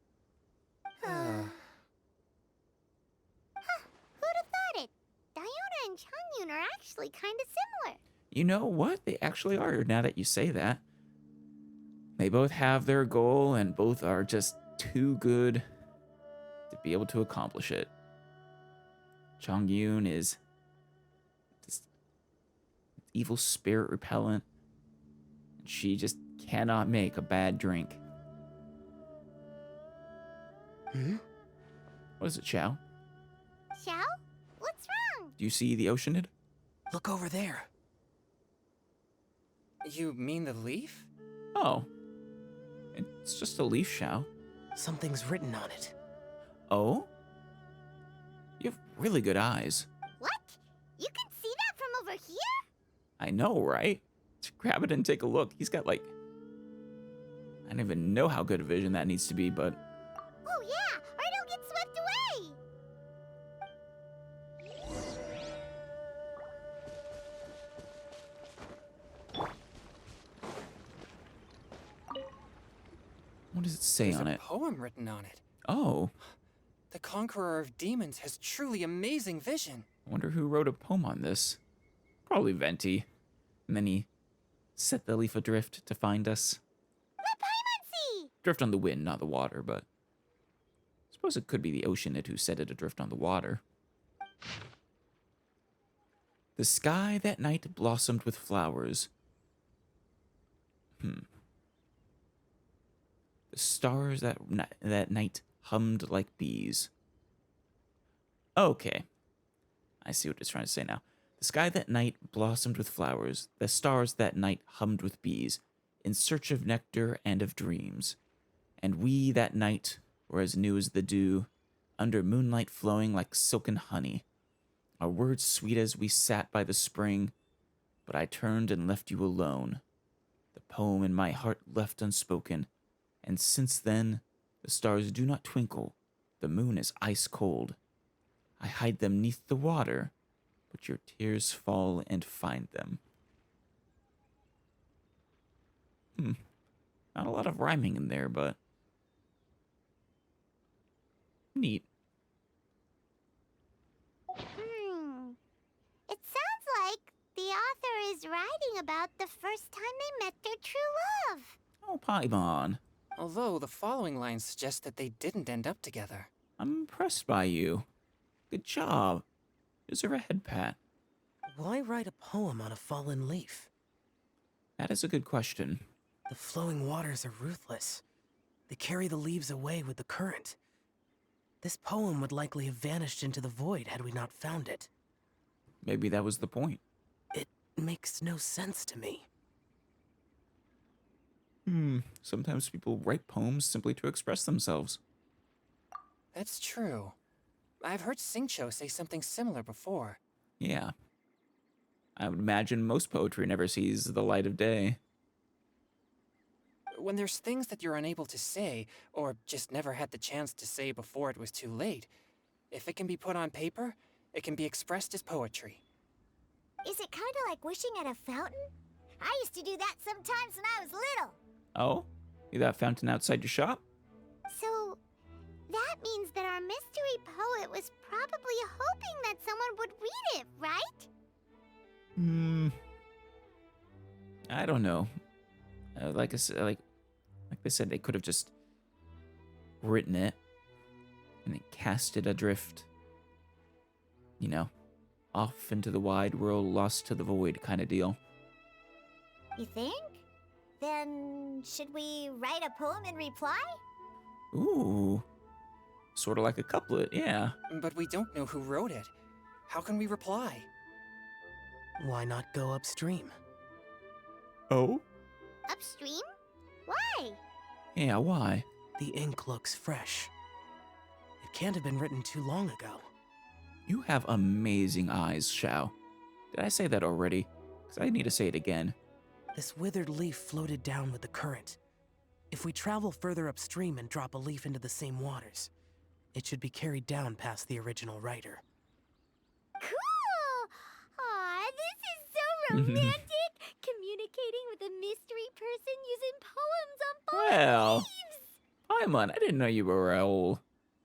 Speaker 4: Who'd have thought it? Diona and Chongyun are actually kind of similar.
Speaker 1: You know what? They actually are, now that you say that. They both have their goal, and both are just too good to be able to accomplish it. Chongyun is just evil spirit repellent. She just cannot make a bad drink. What is it, Xiao?
Speaker 4: Xiao? What's wrong?
Speaker 1: Do you see the Oceanid?
Speaker 10: Look over there.
Speaker 7: You mean the leaf?
Speaker 1: Oh. It's just a leaf, Xiao.
Speaker 10: Something's written on it.
Speaker 1: Oh? You have really good eyes.
Speaker 4: What? You can see that from over here?
Speaker 1: I know, right? Just grab it and take a look. He's got, like... I don't even know how good a vision that needs to be, but...
Speaker 4: Oh yeah, or it'll get swept away!
Speaker 1: What does it say
Speaker 7: There's
Speaker 1: on
Speaker 7: a
Speaker 1: it?
Speaker 7: poem written on it.
Speaker 1: Oh,
Speaker 7: The Conqueror of Demons has truly amazing vision.
Speaker 1: I wonder who wrote a poem on this. Probably Venti. And then he set the leaf adrift to find us.
Speaker 3: The Paimon!
Speaker 1: Drift on the wind, not the water, but I suppose it could be the Oceanid who set it adrift on the water. The sky that night blossomed with flowers. The stars that night hummed like bees. Okay. I see what it's trying to say now. The sky that night blossomed with flowers. The stars that night hummed with bees, in search of nectar and of dreams. And we that night were as new as the dew, under moonlight flowing like silken honey. Our words sweet as we sat by the spring, but I turned and left you alone. The poem in my heart left unspoken, and since then the stars do not twinkle, the moon is ice cold. I hide them 'neath the water, but your tears fall and find them. Not a lot of rhyming in there, but neat.
Speaker 3: It sounds like the author is writing about the first time they met their true love.
Speaker 1: Oh, Paimon,
Speaker 7: Although the following lines suggest that they didn't end up together.
Speaker 1: I'm impressed by you. Good job. Deserve a head pat.
Speaker 10: Why write a poem on a fallen leaf?
Speaker 1: That is a good question.
Speaker 10: The flowing waters are ruthless. They carry the leaves away with the current. This poem would likely have vanished into the void had we not found it.
Speaker 1: Maybe that was the point.
Speaker 10: It makes no sense to me.
Speaker 1: Sometimes people write poems simply to express themselves.
Speaker 7: That's true. I've heard Singcho say something similar before.
Speaker 1: Yeah. I would imagine most poetry never sees the light of day.
Speaker 7: When there's things that you're unable to say, or just never had the chance to say before it was too late, if it can be put on paper, it can be expressed as poetry.
Speaker 3: Is it kind of like wishing at a fountain? I used to do that sometimes when I was little.
Speaker 1: Oh? You that fountain outside your shop?
Speaker 3: So, that means that our mystery poet was probably hoping that someone would read it, right?
Speaker 1: I don't know. Like they said, they could have just written it and then cast it adrift. You know, off into the wide world, lost to the void kind of deal.
Speaker 3: You think? Then, should we write a poem in reply?
Speaker 1: Ooh. Sort of like a couplet, yeah.
Speaker 7: But we don't know who wrote it. How can we reply?
Speaker 10: Why not go upstream?
Speaker 1: Oh?
Speaker 3: Upstream? Why?
Speaker 1: Yeah, why?
Speaker 10: The ink looks fresh. It can't have been written too long ago.
Speaker 1: You have amazing eyes, Xiao. Did I say that already? Because I need to say it again.
Speaker 10: This withered leaf floated down with the current. If we travel further upstream and drop a leaf into the same waters, it should be carried down past the original writer.
Speaker 3: Cool! Aw, this is so romantic! Communicating with a mystery person using poems on fallen
Speaker 1: Well,
Speaker 3: leaves!
Speaker 1: Paimon, I didn't know you were a old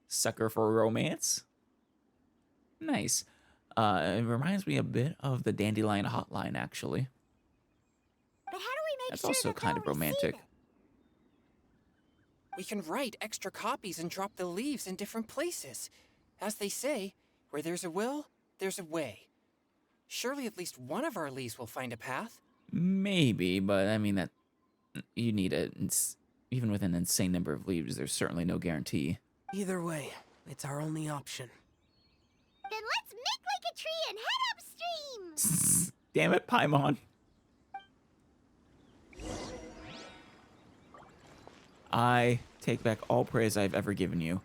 Speaker 1: sucker for romance. Nice. It reminds me a bit of the Dandelion Hotline, actually.
Speaker 3: But how do we make
Speaker 1: That's
Speaker 3: sure
Speaker 1: also
Speaker 3: that
Speaker 1: kind
Speaker 3: they'll
Speaker 1: of
Speaker 3: receive
Speaker 1: romantic.
Speaker 3: it?
Speaker 7: We can write extra copies and drop the leaves in different places. As they say, where there's a will, there's a way. Surely at least one of our leaves will find a path.
Speaker 1: Maybe, but I mean that you need even with an insane number of leaves, there's certainly no guarantee.
Speaker 10: Either way, it's our only option.
Speaker 3: Then let's make like a tree and head upstream!
Speaker 1: Damn it, Paimon. I take back all praise I've ever given you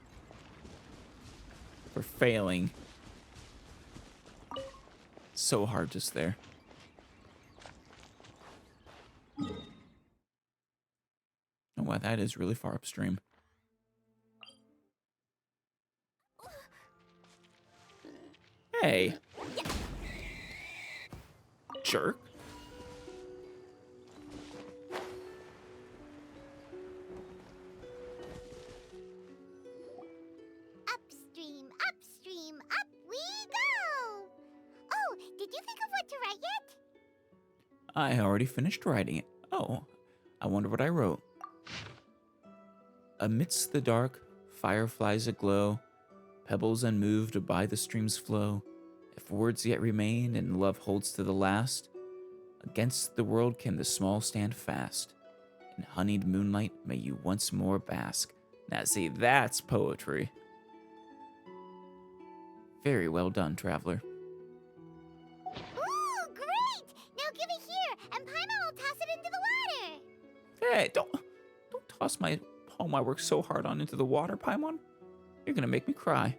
Speaker 1: for failing so hard just there. Oh wow, that is really far upstream. Hey. Jerk. I already finished writing it. Oh, I wonder what I wrote. Amidst the dark, fireflies aglow, pebbles unmoved by the stream's flow. If words yet remain and love holds to the last, against the world can the small stand fast. In honeyed moonlight may you once more bask. Now see, that's poetry. Very well done, traveler.
Speaker 3: Ooh, great! Now give it here, and Paimon will toss it into the water.
Speaker 1: Hey, don't toss my poem I worked so hard on into the water, Paimon. You're gonna make me cry.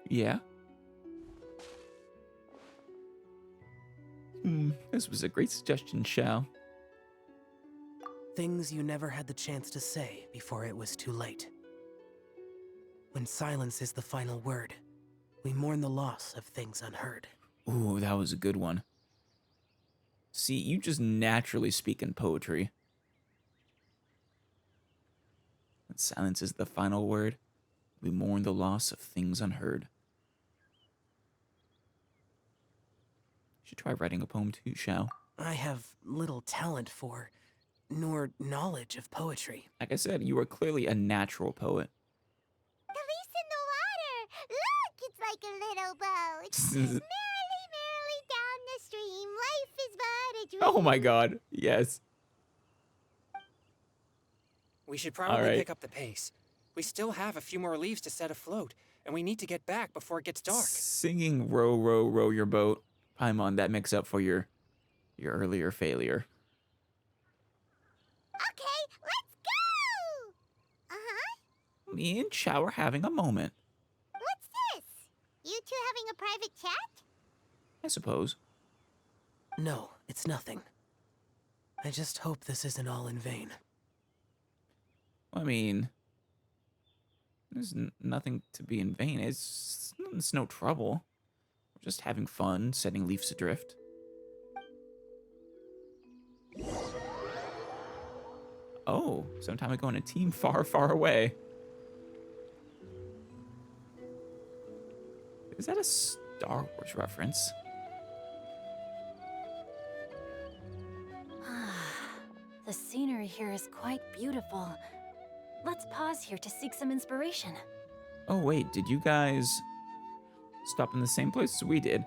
Speaker 1: Yeah? This was a great suggestion, Shao.
Speaker 10: Things you never had the chance to say before it was too late. When silence is the final word, we mourn the loss of things unheard.
Speaker 1: Ooh, that was a good one. See, you just naturally speak in poetry. When silence is the final word, we mourn the loss of things unheard. You should try writing a poem too, Shao.
Speaker 10: I have little talent for, nor knowledge of poetry.
Speaker 1: Like I said, you are clearly a natural poet.
Speaker 3: The leaf's in the water. Look, it's like a little boat. Merrily, merrily down the stream. Life is but a dream.
Speaker 1: Oh my god, yes.
Speaker 7: We should probably
Speaker 1: Alright.
Speaker 7: pick up the pace. We still have a few more leaves to set afloat, and we need to get back before it gets dark.
Speaker 1: Singing row, row, row your boat. Paimon, that makes up for your earlier failure.
Speaker 3: Okay, let's go! Uh-huh.
Speaker 1: Me and Shao are having a moment,
Speaker 3: What's this? You two having a private chat?
Speaker 1: I suppose.
Speaker 10: No, it's nothing. I just hope this isn't all in vain.
Speaker 1: I mean, there's nothing to be in vain. It's no trouble. We're just having fun, setting leaves adrift. Oh, sometime ago in a team far, far away. Is that a Star Wars reference?
Speaker 8: The scenery here is quite beautiful. Let's pause here to seek some inspiration.
Speaker 1: Oh wait, did you guys stop in the same place as we did?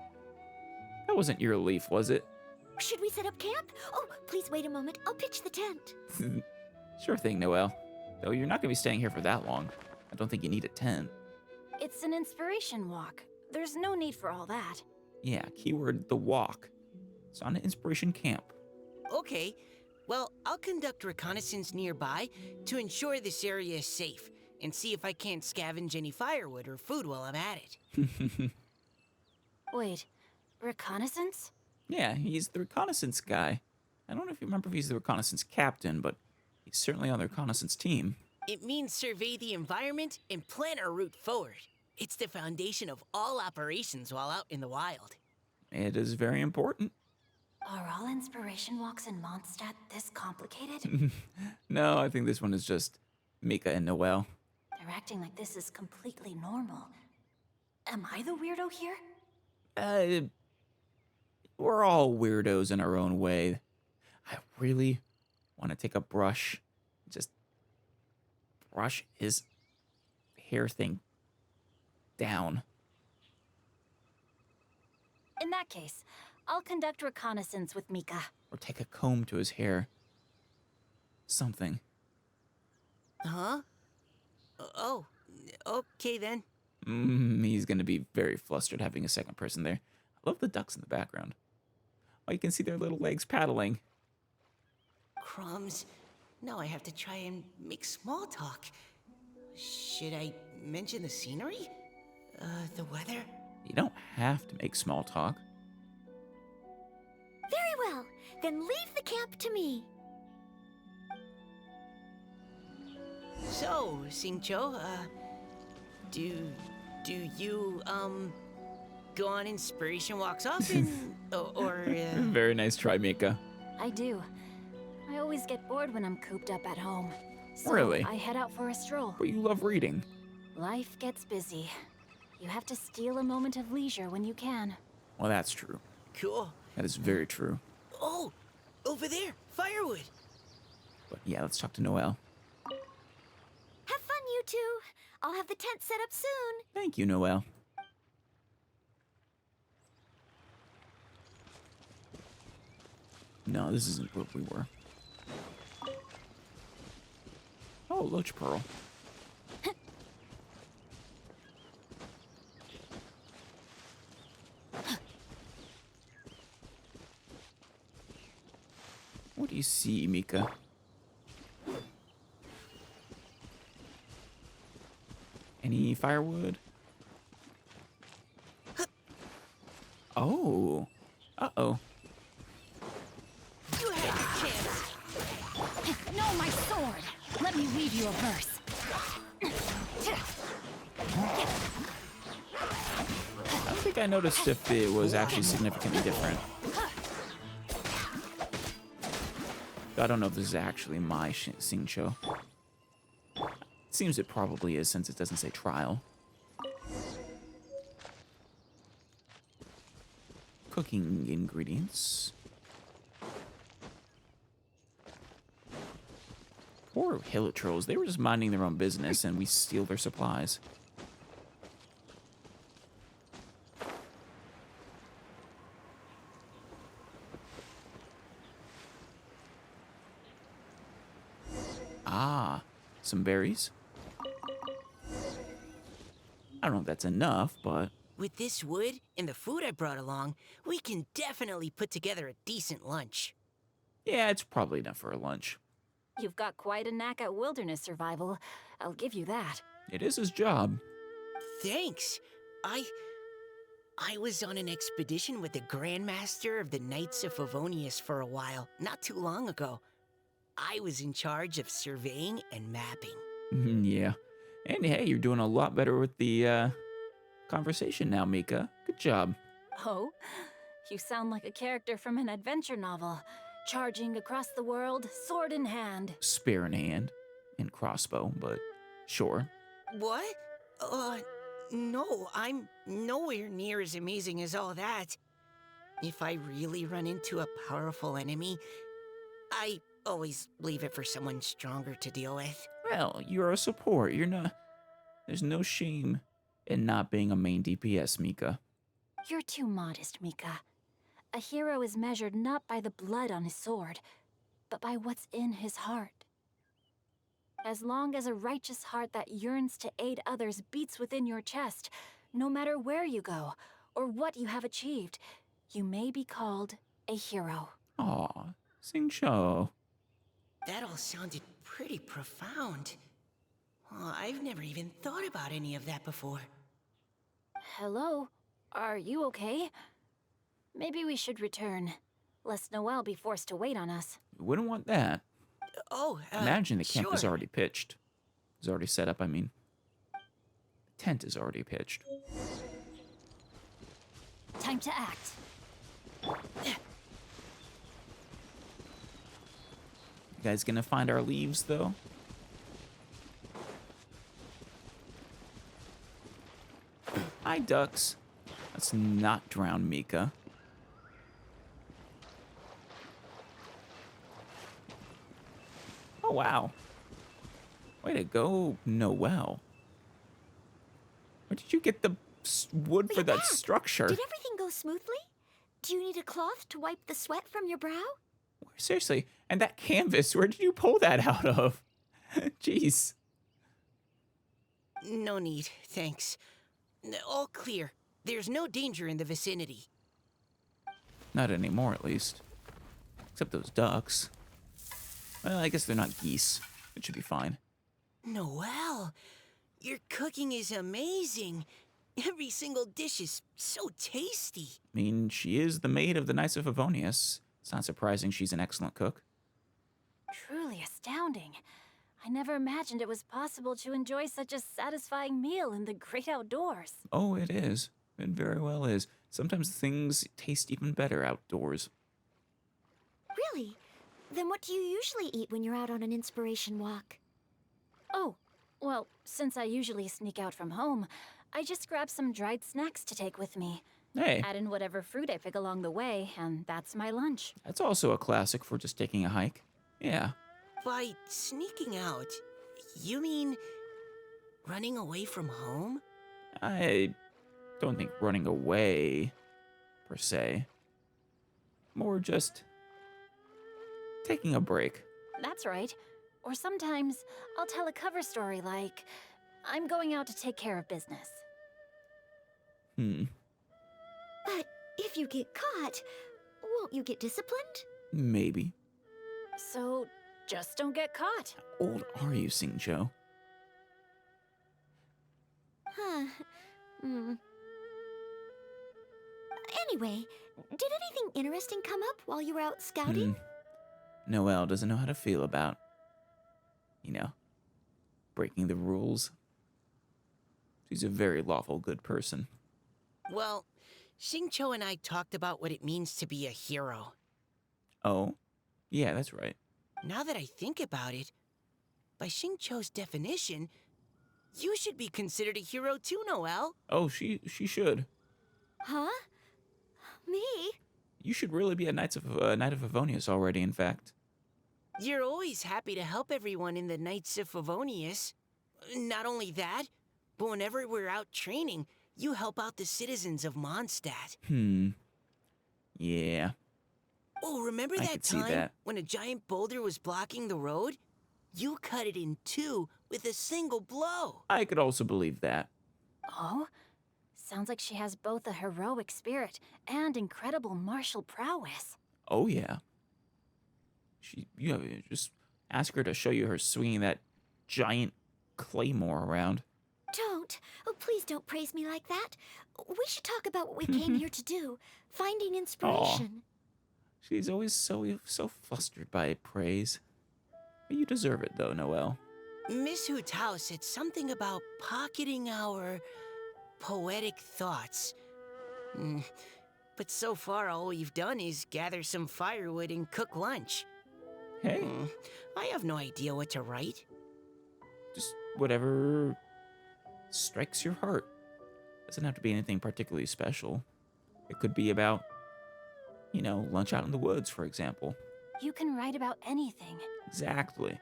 Speaker 1: That wasn't your leaf, was it?
Speaker 4: Should we set up camp? Oh, please wait a moment. I'll pitch the tent.
Speaker 1: Sure thing, Noelle. Though you're not going to be staying here for that long. I don't think you need a tent.
Speaker 8: It's an inspiration walk. There's no need for all that.
Speaker 1: Yeah, keyword the walk. It's on an inspiration camp.
Speaker 6: Okay, well, I'll conduct reconnaissance nearby to ensure this area is safe and see if I can't scavenge any firewood or food while I'm at it.
Speaker 8: Wait, reconnaissance?
Speaker 1: Yeah, he's the reconnaissance guy. I don't know if you remember if he's the reconnaissance captain, but he's certainly on the reconnaissance team.
Speaker 6: It means survey the environment and plan our route forward. It's the foundation of all operations while out in the wild.
Speaker 1: It is very important.
Speaker 8: Are all inspiration walks in Mondstadt this complicated?
Speaker 1: No, I think this one is just Mika and Noelle.
Speaker 8: They're acting like this is completely normal. Am I the weirdo here?
Speaker 1: We're all weirdos in our own way. I really want to take a brush, just brush his hair thing down.
Speaker 8: In that case, I'll conduct reconnaissance with Mika.
Speaker 1: Or take a comb to his hair. Something.
Speaker 6: Huh? Oh, okay then.
Speaker 1: He's gonna be very flustered having a second person there. I love the ducks in the background. Oh, you can see their little legs paddling.
Speaker 6: Crumbs. Now I have to try and make small talk. Should I mention the scenery? The weather?
Speaker 1: You don't have to make small talk.
Speaker 4: Very well. Then leave the camp to me.
Speaker 6: So, Singcho, do you, go on inspiration walks often? or
Speaker 1: Very nice try, Mika.
Speaker 8: I do. I always get bored when I'm cooped up at home. So
Speaker 1: Really?
Speaker 8: I head out for a stroll.
Speaker 1: But you love reading.
Speaker 8: Life gets busy. You have to steal a moment of leisure when you can.
Speaker 1: Well, that's true.
Speaker 6: Cool.
Speaker 1: That is very true.
Speaker 6: Oh, over there, firewood.
Speaker 1: But yeah, let's talk to Noelle.
Speaker 4: Have fun, you two. I'll have the tent set up soon.
Speaker 1: Thank you, Noelle. No, this isn't what we were. Oh, Loach Pearl. What do you see, Mika? Any firewood? Oh. Uh-oh.
Speaker 6: You had your chance.
Speaker 8: No, my sword! Let me weave you a verse.
Speaker 1: I don't think I noticed if it was actually significantly different. I don't know if this is actually my sing show. Seems it probably is since it doesn't say trial. Cooking ingredients. Poor Hilichurls, they were just minding their own business and we steal their supplies. Ah, some berries. I don't know if that's enough, but...
Speaker 6: With this wood and the food I brought along, we can definitely put together a decent lunch.
Speaker 1: yeah, it's probably enough for a lunch.
Speaker 8: You've got quite a knack at wilderness survival. I'll give you that.
Speaker 1: It is his job.
Speaker 6: Thanks. I was on an expedition with the Grandmaster of the Knights of Favonius for a while, not too long ago. I was in charge of surveying and mapping.
Speaker 1: Yeah. And hey, you're doing a lot better with the conversation now, Mika. Good job.
Speaker 8: Oh, you sound like a character from an adventure novel. Charging across the world, sword in hand.
Speaker 1: Spear in hand and crossbow, but sure.
Speaker 6: What? No, I'm nowhere near as amazing as all that. If I really run into a powerful enemy, I always leave it for someone stronger to deal with.
Speaker 1: Well, you're a support. You're not... There's no shame in not being a main DPS, Mika.
Speaker 8: You're too modest, Mika. A hero is measured not by the blood on his sword, but by what's in his heart. As long as a righteous heart that yearns to aid others beats within your chest, no matter where you go or what you have achieved, you may be called a hero.
Speaker 1: Aw, sing show.
Speaker 6: That all sounded pretty profound. Oh, I've never even thought about any of that before.
Speaker 8: Hello? Are you okay? Maybe we should return, lest Noelle be forced to wait on us.
Speaker 1: You wouldn't want that.
Speaker 6: Oh,
Speaker 1: Imagine the camp is
Speaker 6: sure.
Speaker 1: already pitched. It's already set up, I mean. The tent is already pitched.
Speaker 8: Time to act.
Speaker 1: You guys gonna find our leaves, though? Hi, ducks. Let's not drown Mika. Oh, wow. Way to go, Noelle. Where did you get the wood for that structure?
Speaker 4: Did everything go smoothly? Do you need a cloth to wipe the sweat from your brow?
Speaker 1: Seriously, and that canvas, where did you pull that out of? Jeez.
Speaker 6: No need, thanks. All clear. There's no danger in the vicinity.
Speaker 1: Not anymore, at least. Except those ducks. Well, I guess they're not geese. It should be fine.
Speaker 6: Noelle, your cooking is amazing. Every single dish is so tasty.
Speaker 1: I mean, she is the maid of the Knights of Favonius. It's not surprising she's an excellent cook.
Speaker 8: Truly astounding. I never imagined it was possible to enjoy such a satisfying meal in the great outdoors.
Speaker 1: Oh, it is. It very well is. Sometimes things taste even better outdoors.
Speaker 4: Really? Then what do you usually eat when you're out on an inspiration walk?
Speaker 8: Oh, Well, since I usually sneak out from home, I just grab some dried snacks to take with me.
Speaker 1: Hey,
Speaker 8: Add in whatever fruit I pick along the way, and that's my lunch.
Speaker 1: that's also a classic for just taking a hike. Yeah.
Speaker 6: By sneaking out, you mean running away from home?
Speaker 1: I don't think running away, per se. More just taking a break.
Speaker 8: That's right. Or sometimes I'll tell a cover story like, I'm going out to take care of business.
Speaker 4: But if you get caught, won't you get disciplined?
Speaker 1: Maybe.
Speaker 8: So just don't get caught.
Speaker 1: How old are you, Xingqiu?
Speaker 4: Huh. Anyway, did anything interesting come up while you were out scouting?
Speaker 1: Noelle doesn't know how to feel about, breaking the rules. She's a very lawful good person.
Speaker 6: Well, Xingqiu and I talked about what it means to be a hero.
Speaker 1: Oh? Yeah, that's right.
Speaker 6: Now that I think about it, by Xingqiu's definition, you should be considered a hero too, Noelle.
Speaker 1: Oh, she should.
Speaker 4: Huh? Me?
Speaker 1: You should really be a Knight of Favonius already, in fact.
Speaker 6: You're always happy to help everyone in the Knights of Favonius. Not only that, but whenever we're out training, you help out the citizens of Mondstadt.
Speaker 1: Yeah.
Speaker 6: Oh, remember
Speaker 1: I
Speaker 6: that
Speaker 1: could see
Speaker 6: time
Speaker 1: that.
Speaker 6: when a giant boulder was blocking the road? You cut it in two with a single blow.
Speaker 1: I could also believe that.
Speaker 8: Oh? Sounds like she has both a heroic spirit and incredible martial prowess.
Speaker 1: Oh, yeah. Just ask her to show you her swinging that giant claymore around.
Speaker 4: Don't. Oh, please don't praise me like that. We should talk about what we came here to do. Finding inspiration.
Speaker 1: She's always so flustered by praise. You deserve it, though, Noelle.
Speaker 6: Miss Hu Tao said something about pocketing our poetic thoughts. But so far, all we've done is gather some firewood and cook lunch.
Speaker 1: Hey,
Speaker 6: I have no idea what to write.
Speaker 1: just whatever strikes your heart. Doesn't have to be anything particularly special. It could be about, lunch out in the woods, for example.
Speaker 8: You can write about anything.
Speaker 1: Exactly.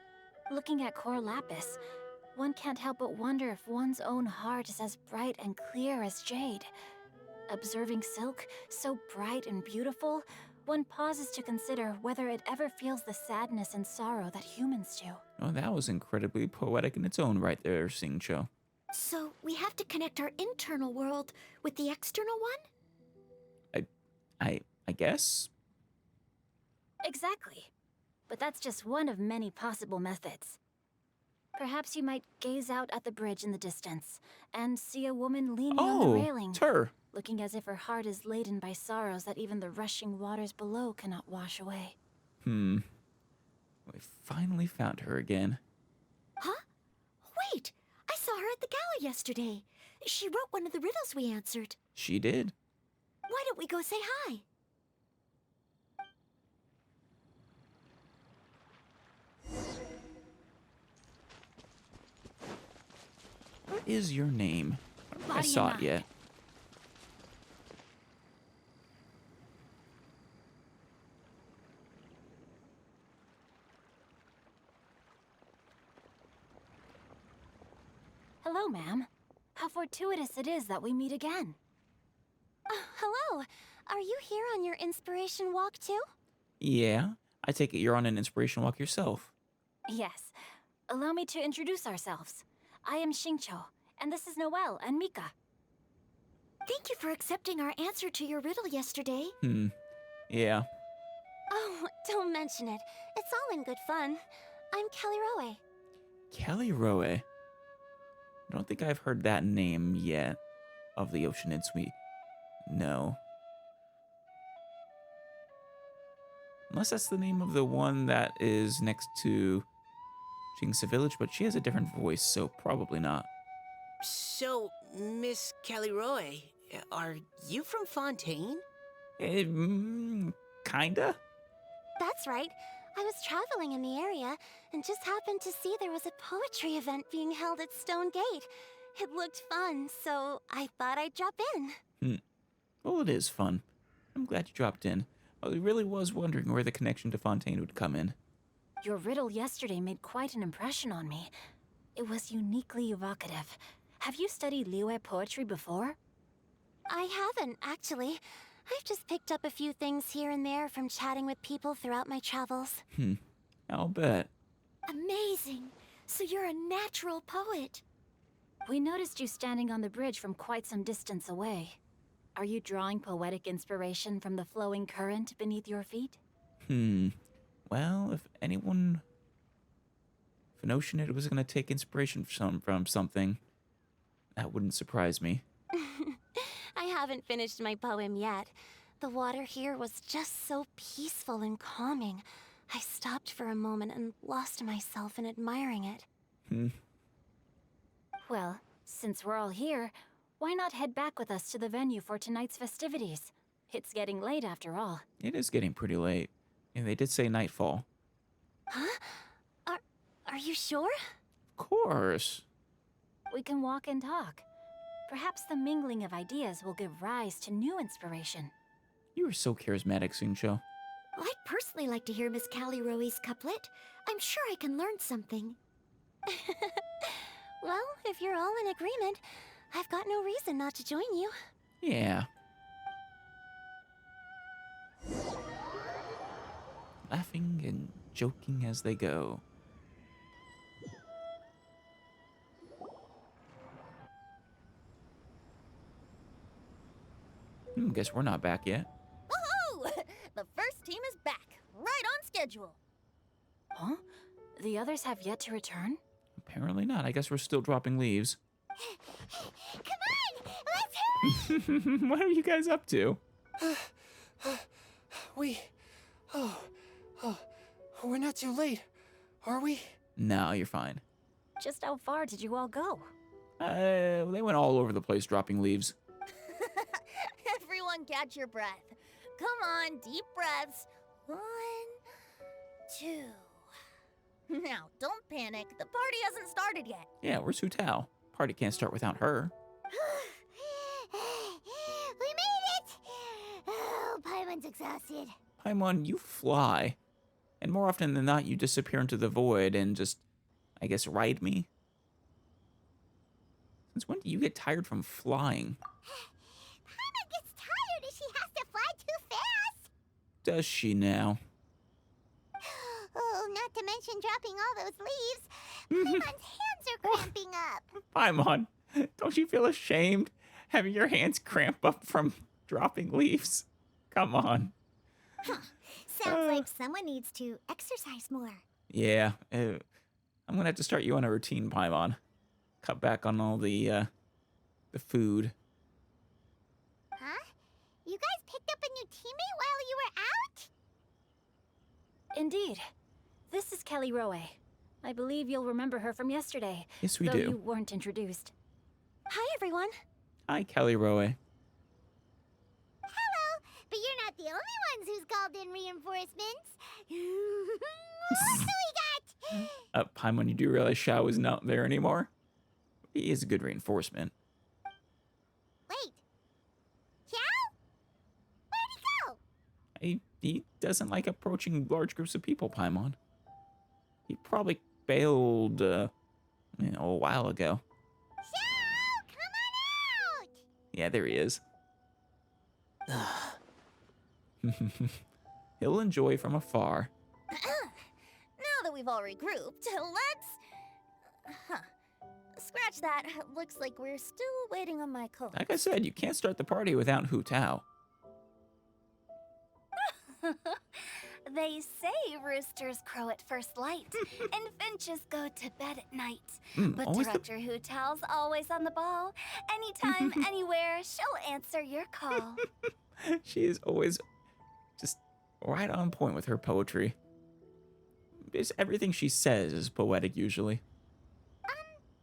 Speaker 8: Looking at Cor Lapis, one can't help but wonder if one's own heart is as bright and clear as jade. Observing silk, so bright and beautiful, one pauses to consider whether it ever feels the sadness and sorrow that humans do.
Speaker 1: Oh, that was incredibly poetic in its own right there, Xingqiu.
Speaker 4: So we have to connect our internal world with the external one?
Speaker 1: I guess?
Speaker 8: Exactly. But that's just one of many possible methods. Perhaps you might gaze out at the bridge in the distance and see a woman leaning on the railing,
Speaker 1: it's her.
Speaker 8: looking as if her heart is laden by sorrows that even the rushing waters below cannot wash away.
Speaker 1: We finally found her again.
Speaker 4: Huh? Wait! I saw her at the gala yesterday. She wrote one of the riddles we answered.
Speaker 1: She did.
Speaker 4: Why don't we go say hi?
Speaker 1: What is your name? I don't think I
Speaker 8: Body
Speaker 1: saw
Speaker 8: and
Speaker 1: it
Speaker 8: mind.
Speaker 1: yet.
Speaker 8: Hello, ma'am. How fortuitous it is that we meet again.
Speaker 3: Hello. Are you here on your inspiration walk too?
Speaker 1: Yeah. I take it you're on an inspiration walk yourself.
Speaker 8: Yes. Allow me to introduce ourselves. I am Xingqiu, and this is Noelle and Mika.
Speaker 4: Thank you for accepting our answer to your riddle yesterday.
Speaker 1: Yeah.
Speaker 3: Oh, don't mention it. It's all in good fun. I'm Kelly Rowe.
Speaker 1: Kelly Rowe. I don't think I've heard that name yet. Of the Oceanids we know. Unless that's the name of the one that is next to Jingsa Village, but she has a different voice, so probably not.
Speaker 6: So, Miss Caliroe, are you from Fontaine?
Speaker 1: Kinda?
Speaker 3: That's right. I was traveling in the area and just happened to see there was a poetry event being held at Stone Gate. It looked fun, so I thought I'd drop in.
Speaker 1: Well, it is fun. I'm glad you dropped in. I really was wondering where the connection to Fontaine would come in.
Speaker 8: Your riddle yesterday made quite an impression on me. It was uniquely evocative. Have you studied Liyue poetry before?
Speaker 3: I haven't, actually. I've just picked up a few things here and there from chatting with people throughout my travels.
Speaker 1: I'll bet.
Speaker 4: Amazing! So you're a natural poet.
Speaker 8: We noticed you standing on the bridge from quite some distance away. Are you drawing poetic inspiration from the flowing current beneath your feet?
Speaker 1: Well, if an ocean it was going to take inspiration from something, that wouldn't surprise me.
Speaker 3: I haven't finished my poem yet. The water here was just so peaceful and calming. I stopped for a moment and lost myself in admiring it.
Speaker 8: Well, since we're all here, why not head back with us to the venue for tonight's festivities? It's getting late after all.
Speaker 1: It is getting pretty late. And they did say nightfall.
Speaker 3: Huh? Are you sure?
Speaker 1: Of course.
Speaker 8: We can walk and talk. Perhaps the mingling of ideas will give rise to new inspiration.
Speaker 1: You are so charismatic, Xingqiu.
Speaker 4: I'd personally like to hear Miss Callie Rowe's couplet. I'm sure I can learn something.
Speaker 3: Well, if you're all in agreement, I've got no reason not to join you.
Speaker 1: Yeah. Laughing and joking as they go. Guess we're not back yet.
Speaker 5: Woohoo! The first team is back, right on schedule.
Speaker 8: Huh? The others have yet to return?
Speaker 1: Apparently not. I guess we're still dropping leaves.
Speaker 3: Come on! Let's hurry!
Speaker 1: What are you guys up to?
Speaker 7: We're not too late, are we?
Speaker 1: No, you're fine.
Speaker 8: Just how far did you all go?
Speaker 1: They went all over the place dropping leaves.
Speaker 5: Everyone catch your breath. Come on, deep breaths. 1, 2. Now, don't panic. The party hasn't started yet.
Speaker 1: Yeah, where's Hu Tao? Party can't start without her.
Speaker 3: We made it! Oh, Paimon's exhausted.
Speaker 1: Paimon, you fly. And more often than not, you disappear into the void and just, I guess, ride me. Since when do you get tired from flying?
Speaker 3: Paimon gets tired if she has to fly too fast.
Speaker 1: Does she now?
Speaker 3: Oh, not to mention dropping all those leaves. Paimon's hands are cramping up.
Speaker 1: Paimon, don't you feel ashamed having your hands cramp up from dropping leaves? Come on.
Speaker 3: Sounds like someone needs to exercise more.
Speaker 1: Yeah, I'm gonna have to start you on a routine, Paimon. Cut back on all the food.
Speaker 3: Huh? You guys picked up a new teammate while you were out?
Speaker 8: Indeed. This is Callie Rowe. I believe you'll remember her from yesterday.
Speaker 1: Yes, we
Speaker 8: though
Speaker 1: do.
Speaker 8: You weren't introduced.
Speaker 3: Hi, everyone.
Speaker 1: Hi, Callie Rowe.
Speaker 3: Hello, but you're not the only ones who's called in reinforcements. What do we got?
Speaker 1: Paimon, you do realize Xiao is not there anymore? He is a good reinforcement.
Speaker 3: Wait. Xiao? Where'd he go?
Speaker 1: He doesn't like approaching large groups of people, Paimon. He probably bailed, a while ago.
Speaker 3: Xiao, come on out!
Speaker 1: Yeah, there he is. He'll enjoy from afar.
Speaker 5: Now that we've all regrouped, let's... Scratch that. Looks like we're still waiting on my co-host.
Speaker 1: Like I said, you can't start the party without Hu Tao.
Speaker 3: They say roosters crow at first light, and finches go to bed at night. But
Speaker 1: always
Speaker 3: Director Hu Tao's always on the ball. Anytime, anywhere, she'll answer your call.
Speaker 1: She is always just right on point with her poetry. Everything she says is poetic, usually.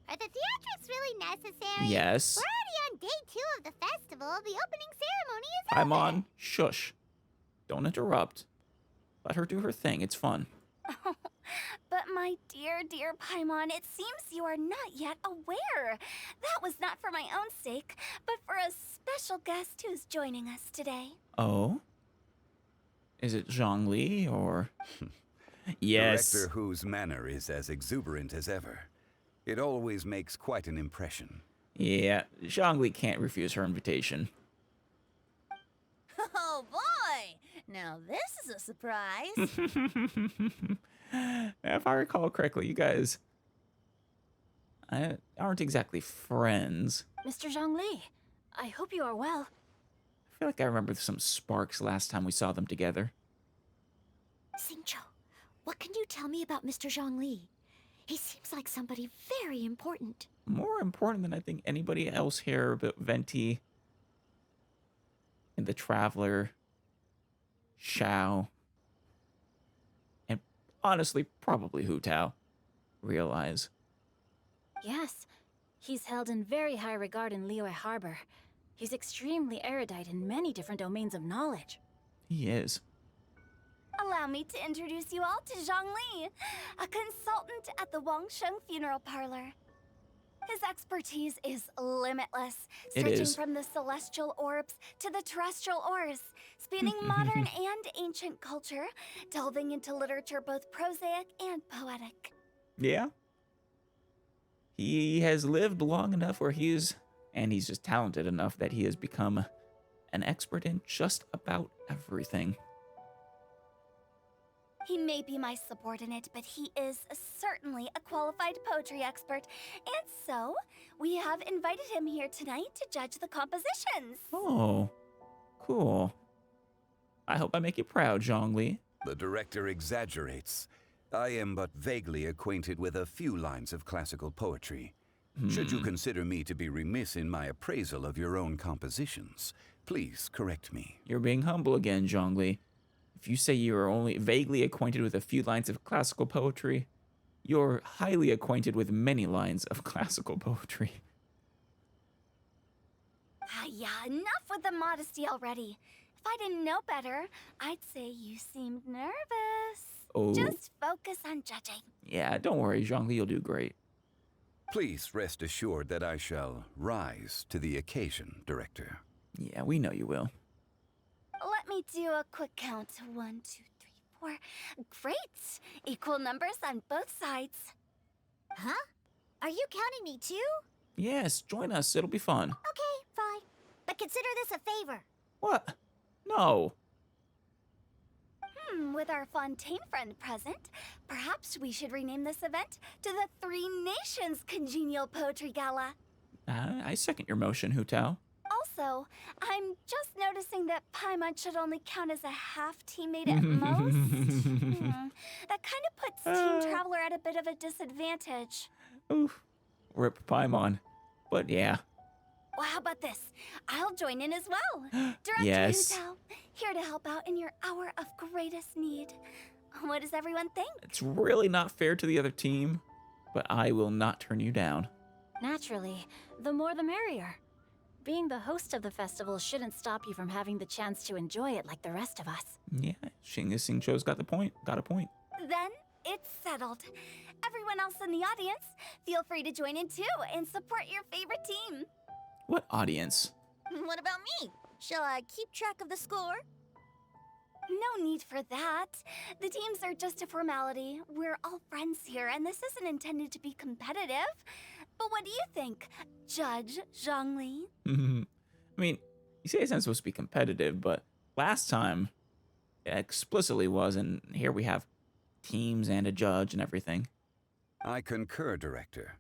Speaker 3: Are the theatrics really necessary?
Speaker 1: Yes.
Speaker 3: We're already on day 2 of the festival. The opening ceremony is
Speaker 1: I'm
Speaker 3: over.
Speaker 1: on. Shush. Don't interrupt. Let her do her thing. It's fun.
Speaker 3: But my dear, dear Paimon, it seems you are not yet aware. That was not for my own sake, but for a special guest who's joining us today.
Speaker 1: Oh? Is it Zhongli or... Yes.
Speaker 11: Director whose manner is as exuberant as ever. It always makes quite an impression.
Speaker 1: Yeah, Zhongli can't refuse her invitation.
Speaker 5: Oh boy! Now this is a surprise.
Speaker 1: If I recall correctly, you guys aren't exactly friends.
Speaker 8: Mr. Zhongli, I hope you are well.
Speaker 1: I feel like I remember some sparks last time we saw them together.
Speaker 4: Xingqiu, what can you tell me about Mr. Zhongli? He seems like somebody very important.
Speaker 1: More important than I think anybody else here about Venti and the Traveler, Xiao, and honestly, probably Hu Tao. Realize.
Speaker 8: Yes, he's held in very high regard in Liyue Harbor. He's extremely erudite in many different domains of knowledge.
Speaker 1: He is.
Speaker 3: Allow me to introduce you all to Zhongli, a consultant at the Wangsheng Funeral Parlor. His expertise is limitless, stretching from the celestial orbs to the terrestrial ores, spanning modern and ancient culture, delving into literature both prosaic and poetic.
Speaker 1: Yeah. He has lived long enough where he's just talented enough that he has become an expert in just about everything.
Speaker 3: He may be my subordinate, but he is certainly a qualified poetry expert, and so we have invited him here tonight to judge the compositions.
Speaker 1: Oh, cool. I hope I make you proud, Zhongli.
Speaker 11: The director exaggerates. I am but vaguely acquainted with a few lines of classical poetry. Should you consider me to be remiss in my appraisal of your own compositions, please correct me.
Speaker 1: You're being humble again, Zhongli. If you say you are only vaguely acquainted with a few lines of classical poetry, you're highly acquainted with many lines of classical poetry.
Speaker 3: Yeah, enough with the modesty already. If I didn't know better, I'd say you seemed nervous.
Speaker 1: Oh.
Speaker 3: Just focus on judging.
Speaker 1: Yeah, don't worry, Zhongli, you'll do great.
Speaker 11: Please rest assured that I shall rise to the occasion, Director.
Speaker 1: Yeah, we know you will.
Speaker 3: Let me do a quick count. 1, 2, 3, 4. Great! Equal numbers on both sides.
Speaker 5: Huh? Are you counting me too?
Speaker 1: Yes, join us. It'll be fun.
Speaker 5: Okay, fine. But consider this a favor.
Speaker 1: What? No.
Speaker 3: With our Fontaine friend present, perhaps we should rename this event to the Three Nations Congenial Poetry Gala.
Speaker 1: I second your motion, Hu Tao.
Speaker 3: Also, I'm just noticing that Paimon should only count as a half teammate at most. That kind of puts Team Traveler at a bit of a disadvantage.
Speaker 1: Oof. Rip Paimon. But yeah.
Speaker 3: Well, how about this? I'll join in as well. Director
Speaker 1: Yes.
Speaker 3: Hu Tao, here to help out in your hour of greatest need. What does everyone think?
Speaker 1: It's really not fair to the other team, but I will not turn you down.
Speaker 8: Naturally, the more the merrier. Being the host of the festival shouldn't stop you from having the chance to enjoy it like the rest of us.
Speaker 1: Yeah, Xingqiu's got a point.
Speaker 3: Then it's settled. Everyone else in the audience, feel free to join in too and support your favorite team.
Speaker 1: What audience?
Speaker 5: What about me? Shall I keep track of the score?
Speaker 3: No need for that. The teams are just a formality. We're all friends here, and this isn't intended to be competitive. But what do you think, Judge Zhongli?
Speaker 1: I mean, you say it's not supposed to be competitive, but last time it explicitly was, and here we have teams and a judge and everything.
Speaker 11: I concur, Director.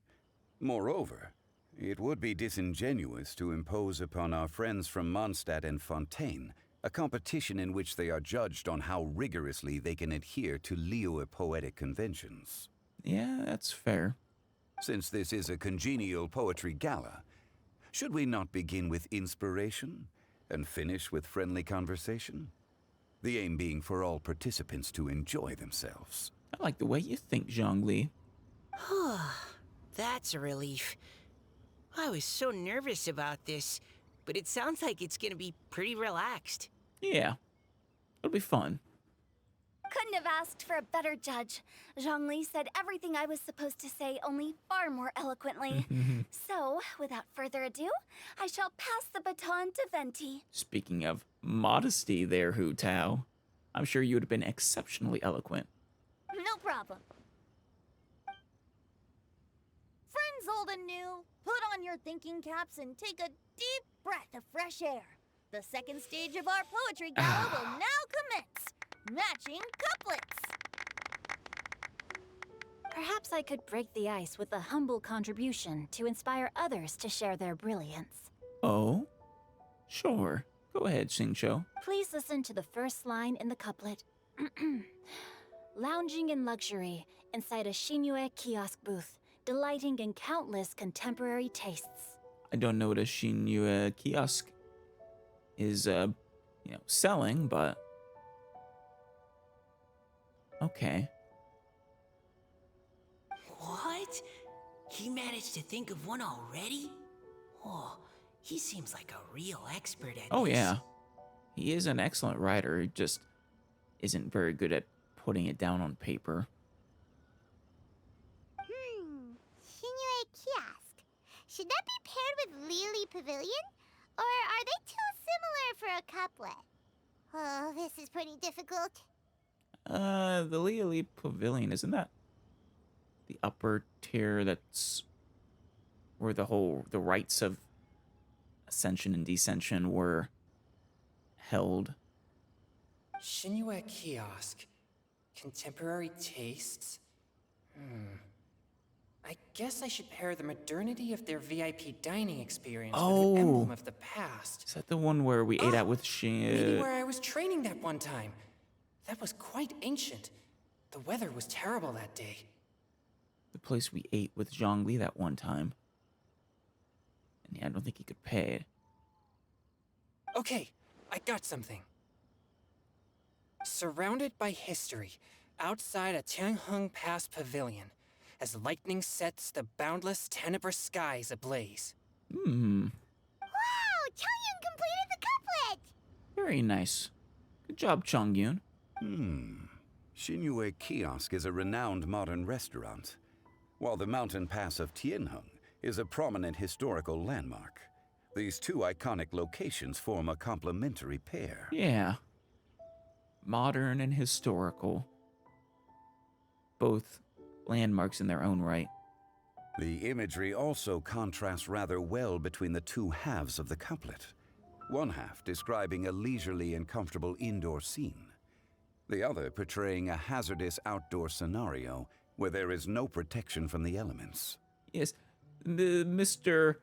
Speaker 11: Moreover, it would be disingenuous to impose upon our friends from Mondstadt and Fontaine a competition in which they are judged on how rigorously they can adhere to Liyue poetic conventions.
Speaker 1: Yeah, that's fair.
Speaker 11: Since this is a congenial poetry gala, should we not begin with inspiration and finish with friendly conversation? The aim being for all participants to enjoy themselves.
Speaker 1: I like the way you think, Zhongli.
Speaker 6: That's a relief. I was so nervous about this, but it sounds like it's gonna be pretty relaxed.
Speaker 1: Yeah, it'll be fun.
Speaker 3: Couldn't have asked for a better judge. Zhongli said everything I was supposed to say, only far more eloquently. So, without further ado, I shall pass the baton to Venti.
Speaker 1: Speaking of modesty there, Hu Tao, I'm sure you would have been exceptionally eloquent.
Speaker 5: No problem. Friends old and new, put on your thinking caps and take a deep breath of fresh air. The second stage of our poetry gala will now commence. Matching couplets.
Speaker 8: Perhaps I could break the ice with a humble contribution to inspire others to share their brilliance.
Speaker 1: Oh? Sure. Go ahead, Xingqiu.
Speaker 8: Please listen to the first line in the couplet. Lounging in luxury inside a Shinue kiosk booth, delighting in countless contemporary tastes.
Speaker 1: I don't know what a Shinue kiosk is, selling, but... Okay.
Speaker 6: What? He managed to think of one already? Oh, he seems like a real expert at this.
Speaker 1: Oh, yeah. He is an excellent writer. He just isn't very good at putting it down on paper.
Speaker 4: Shinue Kiosk. Should that be paired with Lily Pavilion? Or are they too similar for a couplet? Oh, this is pretty difficult.
Speaker 1: The Liali Pavilion, isn't that the upper tier that's where the rites of ascension and descension were held?
Speaker 7: Shinue Kiosk. Contemporary tastes? I guess I should pair the modernity of their VIP dining experience with an emblem of the past.
Speaker 1: Is that the one where we ate out with
Speaker 7: Maybe where I was training that one time. That was quite ancient. The weather was terrible that day.
Speaker 1: The place we ate with Zhongli that one time. And yeah, I don't think he could pay it.
Speaker 7: Okay, I got something. Surrounded by history, outside a Tianheng Pass pavilion, as lightning sets the boundless Tenebrous skies ablaze.
Speaker 4: Wow! Chongyun completed the couplet!
Speaker 1: Very nice. Good job, Chongyun.
Speaker 11: Shinue Kiosk is a renowned modern restaurant, while the mountain pass of Tianheng is a prominent historical landmark. These two iconic locations form a complementary pair.
Speaker 1: Yeah. Modern and historical. Both landmarks in their own right.
Speaker 11: The imagery also contrasts rather well between the two halves of the couplet. One half describing a leisurely and comfortable indoor scene. The other portraying a hazardous outdoor scenario where there is no protection from the elements.
Speaker 1: Yes, Mr.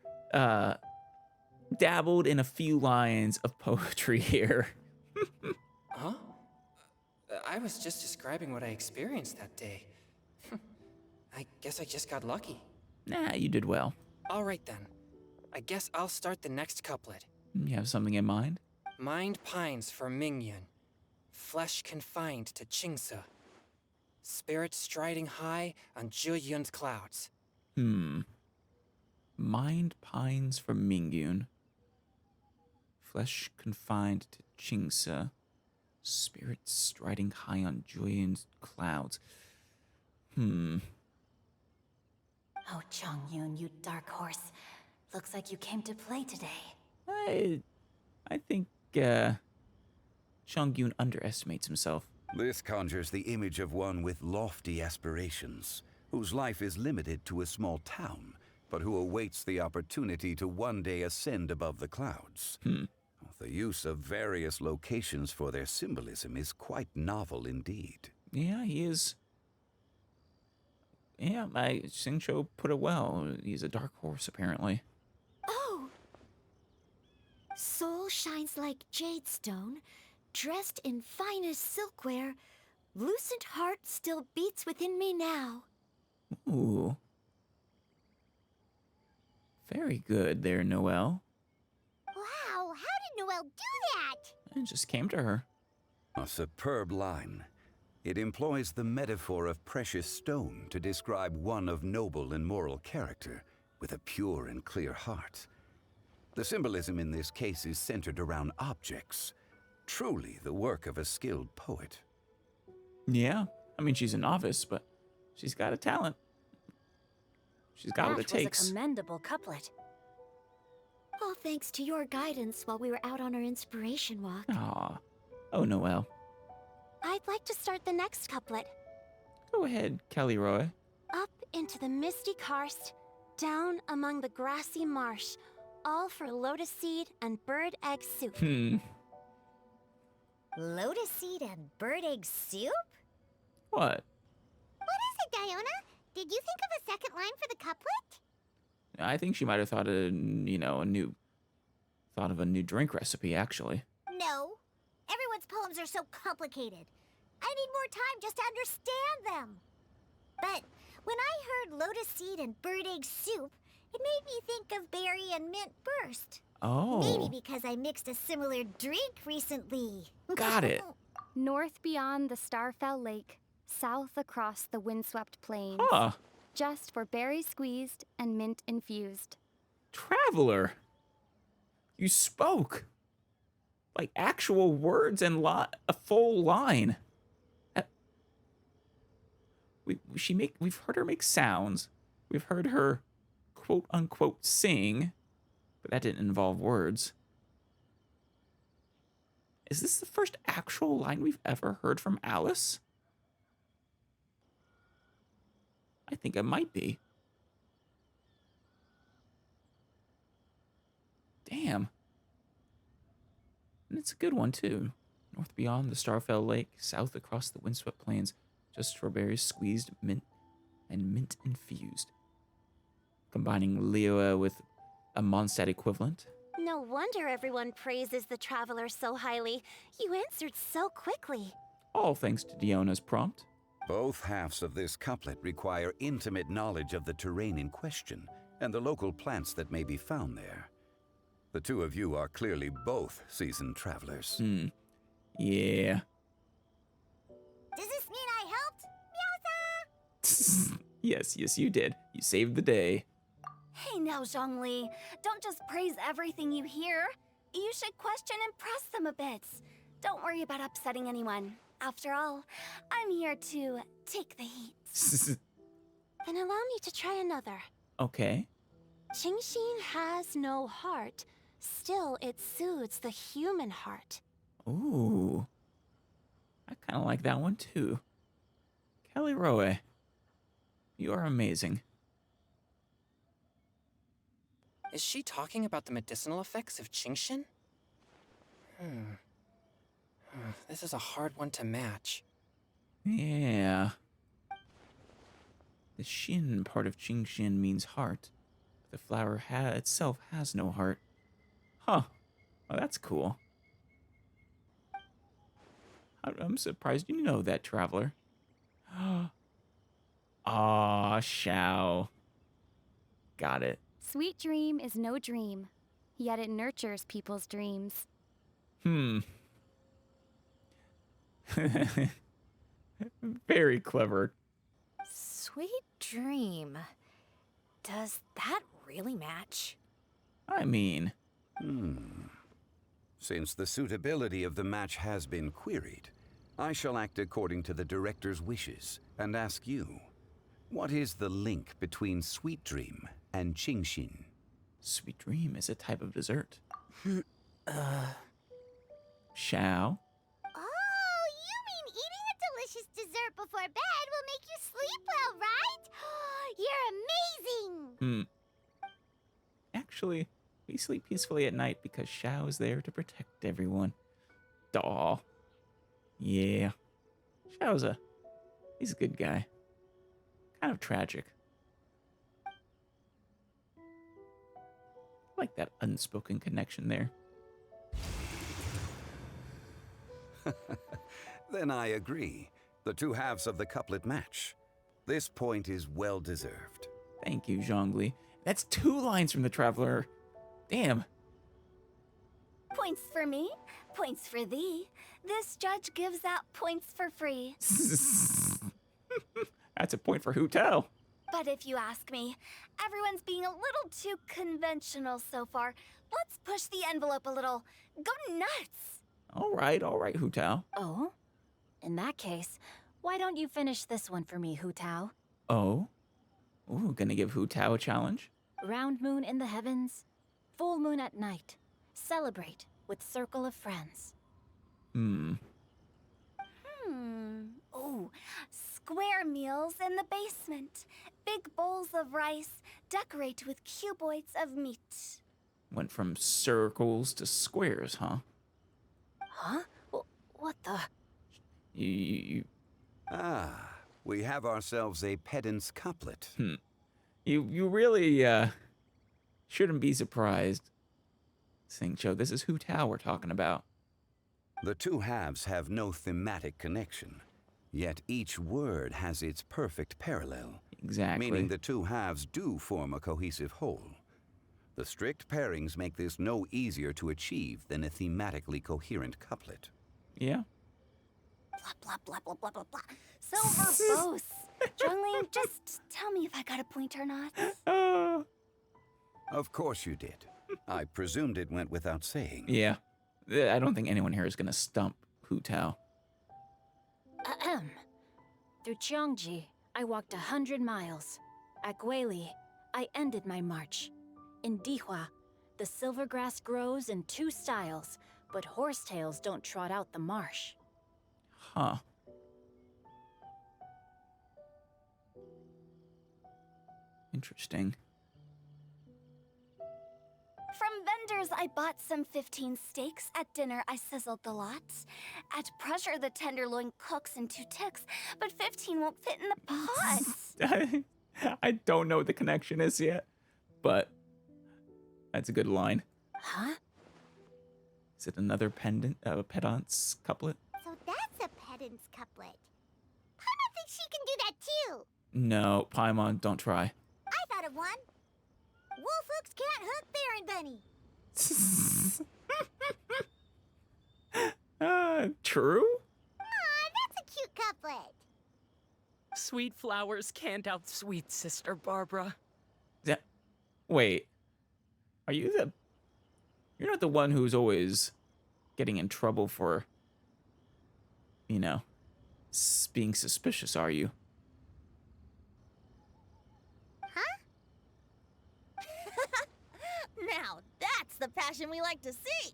Speaker 1: Dabbled in a few lines of poetry here.
Speaker 7: Huh? I was just describing what I experienced that day. I guess I just got lucky.
Speaker 1: Nah, you did well.
Speaker 7: All right then. I guess I'll start the next couplet.
Speaker 1: You have something in mind?
Speaker 7: Mind pines for Mingyun. Flesh confined to Qingse. Spirit striding high on Zheyun's clouds.
Speaker 1: Mind pines for Mingyun. Flesh confined to Qingse. Spirit striding high on Zheyun's clouds.
Speaker 8: Oh, Chongyun, you dark horse. Looks like you came to play today.
Speaker 1: I think, Chongyun underestimates himself.
Speaker 11: This conjures the image of one with lofty aspirations, whose life is limited to a small town, but who awaits the opportunity to one day ascend above the clouds. The use of various locations for their symbolism is quite novel indeed.
Speaker 1: Yeah, he is. Yeah, Xingqiu put it well. He's a dark horse, apparently.
Speaker 4: Oh! Soul shines like jade stone, dressed in finest silkware. Lucent heart still beats within me now.
Speaker 1: Ooh. Very good there, Noelle.
Speaker 4: Wow, how did Noelle do that?
Speaker 1: It just came to her.
Speaker 11: A superb line. It employs the metaphor of precious stone to describe one of noble and moral character, with a pure and clear heart. The symbolism in this case is centered around objects, truly the work of a skilled poet.
Speaker 1: Yeah. I mean, she's a novice, but she's got a talent. She's got what it takes.
Speaker 8: That was a commendable couplet.
Speaker 4: All thanks to your guidance while we were out on our inspiration walk.
Speaker 1: Aw. Oh, Noelle.
Speaker 3: I'd like to start the next couplet.
Speaker 1: Go ahead, Kelly Roy.
Speaker 3: Up into the misty karst, down among the grassy marsh, all for lotus seed and bird egg soup.
Speaker 4: Lotus seed and bird egg soup?
Speaker 1: What?
Speaker 3: What is it, Diona? Did you think of a second line for the couplet?
Speaker 1: I think she might have thought of, thought of a new drink recipe, actually.
Speaker 3: No. Everyone's poems are so complicated. I need more time just to understand them. But when I heard lotus seed and bird egg soup, it made me think of berry and mint burst.
Speaker 1: Oh.
Speaker 3: Maybe because I mixed a similar drink recently.
Speaker 1: Got it.
Speaker 12: North beyond the Starfell Lake, south across the windswept plains.
Speaker 1: Huh.
Speaker 12: Just for berry squeezed and mint infused.
Speaker 1: Traveler. You spoke. Like actual words and a full line. We've heard her make sounds. We've heard her quote unquote sing, but that didn't involve words. Is this the first actual line we've ever heard from Alice? I think it might be. Damn. And it's a good one, too. North beyond the Starfell Lake, south across the windswept plains, just strawberries squeezed, mint, and mint infused. Combining Liyue with a Mondstadt equivalent.
Speaker 3: No wonder everyone praises the traveler so highly. You answered so quickly.
Speaker 1: All thanks to Diona's prompt.
Speaker 11: Both halves of this couplet require intimate knowledge of the terrain in question and the local plants that may be found there. The two of you are clearly both seasoned travelers.
Speaker 1: Yeah.
Speaker 3: Does this mean I helped? Meowsa!
Speaker 1: Yes, you did. You saved the day.
Speaker 3: Hey now, Zhongli. Don't just praise everything you hear. You should question and press them a bit. Don't worry about upsetting anyone. After all, I'm here to take the heat. Then allow me to try another.
Speaker 1: Okay.
Speaker 3: Qingxin has no heart. Still, it soothes the human heart.
Speaker 1: Ooh. I kind of like that one, too. Kelly Rowe, you are amazing.
Speaker 7: Is she talking about the medicinal effects of Qingxin? This is a hard one to match.
Speaker 1: Yeah. The Xin part of Qingxin means heart. The flower itself has no heart. Huh. Oh, that's cool. I'm surprised you know that, traveler. Aw, Xiao. Got it.
Speaker 12: Sweet dream is no dream, yet it nurtures people's dreams.
Speaker 1: Very clever.
Speaker 5: Sweet dream. Does that really match?
Speaker 1: I mean...
Speaker 11: Since the suitability of the match has been queried, I shall act according to the director's wishes and ask you, what is the link between Sweet Dream and Qingxin?
Speaker 1: Sweet Dream is a type of dessert. Xiao?
Speaker 3: Oh, you mean eating a delicious dessert before bed will make you sleep well, right? You're amazing!
Speaker 1: Actually, we sleep peacefully at night because Xiao is there to protect everyone. Aw. Yeah. He's a good guy. Kind of tragic. I like that unspoken connection there.
Speaker 11: Then I agree. The two halves of the couplet match. This point is well deserved.
Speaker 1: Thank you, Zhongli. That's 2 lines from the Traveler. Damn.
Speaker 3: Points for me, points for thee. This judge gives out points for free.
Speaker 1: That's a point for Hu Tao.
Speaker 3: But if you ask me, everyone's being a little too conventional so far. Let's push the envelope a little. Go nuts!
Speaker 1: All right, Hu Tao.
Speaker 8: Oh? In that case, Why don't you finish this one for me, Hu Tao?
Speaker 1: Oh? Ooh, gonna give Hu Tao a challenge?
Speaker 8: Round moon in the heavens, full moon at night. Celebrate with circle of friends.
Speaker 3: Oh, square meals in the basement. Big bowls of rice. Decorate with cuboids of meat.
Speaker 1: Went from circles to squares, huh?
Speaker 8: Huh? What the?
Speaker 1: You
Speaker 11: Ah, we have ourselves a pedant's couplet.
Speaker 1: You really, shouldn't be surprised. Singcho, this is Hu Tao we're talking about.
Speaker 11: The two halves have no thematic connection, yet each word has its perfect parallel.
Speaker 1: Exactly.
Speaker 11: Meaning the two halves do form a cohesive whole. The strict pairings make this no easier to achieve than a thematically coherent couplet.
Speaker 1: Yeah.
Speaker 3: Blah, blah, blah, blah, blah, blah, blah. So verbose. Zhongli, just tell me if I got a point or not.
Speaker 11: Of course you did. I presumed it went without saying.
Speaker 1: Yeah. I don't think anyone here is gonna stump Hu Tao.
Speaker 8: Ahem. Through Cheongji, I walked 100 miles. At Guili, I ended my march. In Dihua, the silver grass grows in 2 styles, but horsetails don't trot out the marsh.
Speaker 1: Huh. Interesting.
Speaker 3: From vendors, I bought some 15 steaks. At dinner, I sizzled the lot. At pressure, the tenderloin cooks in 2 ticks, but 15 won't fit in the pot.
Speaker 1: I don't know what the connection is yet, but that's a good line.
Speaker 8: Huh?
Speaker 1: Is it another pedant's couplet?
Speaker 4: So that's a pedant's couplet. Paimon thinks she can do that too.
Speaker 1: No, Paimon, don't try.
Speaker 4: I thought of one. Wolf hooks can't hook Baron Bunny.
Speaker 1: True?
Speaker 4: Aw, that's a cute couplet.
Speaker 10: Sweet flowers can't outsweet Sister Barbara.
Speaker 1: Wait. Are you the... You're not the one who's always getting in trouble for, you know, being suspicious, are you?
Speaker 5: Now, that's the passion we like to see.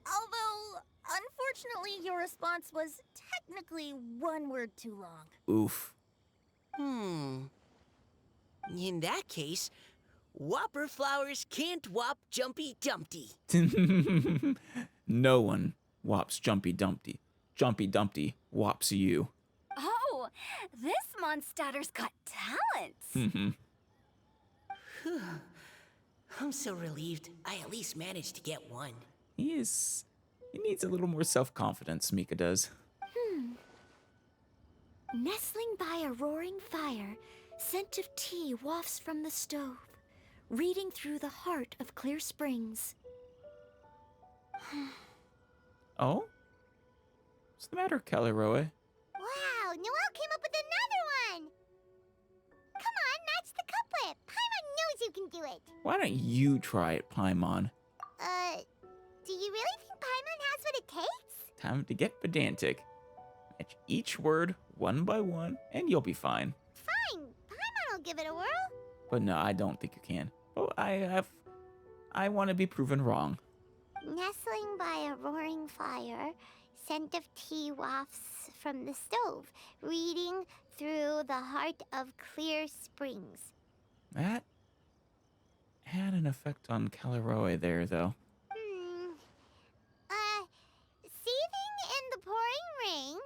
Speaker 5: Although, unfortunately, your response was technically 1 word too long.
Speaker 1: Oof.
Speaker 6: In that case, Whopper flowers can't whop Jumpy Dumpty.
Speaker 1: No one whops Jumpy Dumpty. Jumpy Dumpty whops you.
Speaker 3: Oh, this Mondstadter's got talent.
Speaker 6: I'm so relieved I at least managed to get one.
Speaker 1: He needs a little more self-confidence, Mika does.
Speaker 4: Nestling by a roaring fire, scent of tea wafts from the stove, reading through the heart of clear springs.
Speaker 1: Oh? What's the matter, Caliroe?
Speaker 4: Wow, Noelle came up with another one! Come on, match the couplet. Paimon knows you can do it.
Speaker 1: Why don't you try it, Paimon?
Speaker 4: Do you really think Paimon has what it takes?
Speaker 1: Time to get pedantic. Match each word one by one, and you'll be fine.
Speaker 4: Fine, Paimon will give it a whirl.
Speaker 1: But no, I don't think you can. Oh, I want to be proven wrong.
Speaker 4: Nestling by a roaring fire, scent of tea wafts from the stove, reading through the heart of clear springs.
Speaker 1: That had an effect on Caliroe there, though.
Speaker 4: Seething in the pouring rain,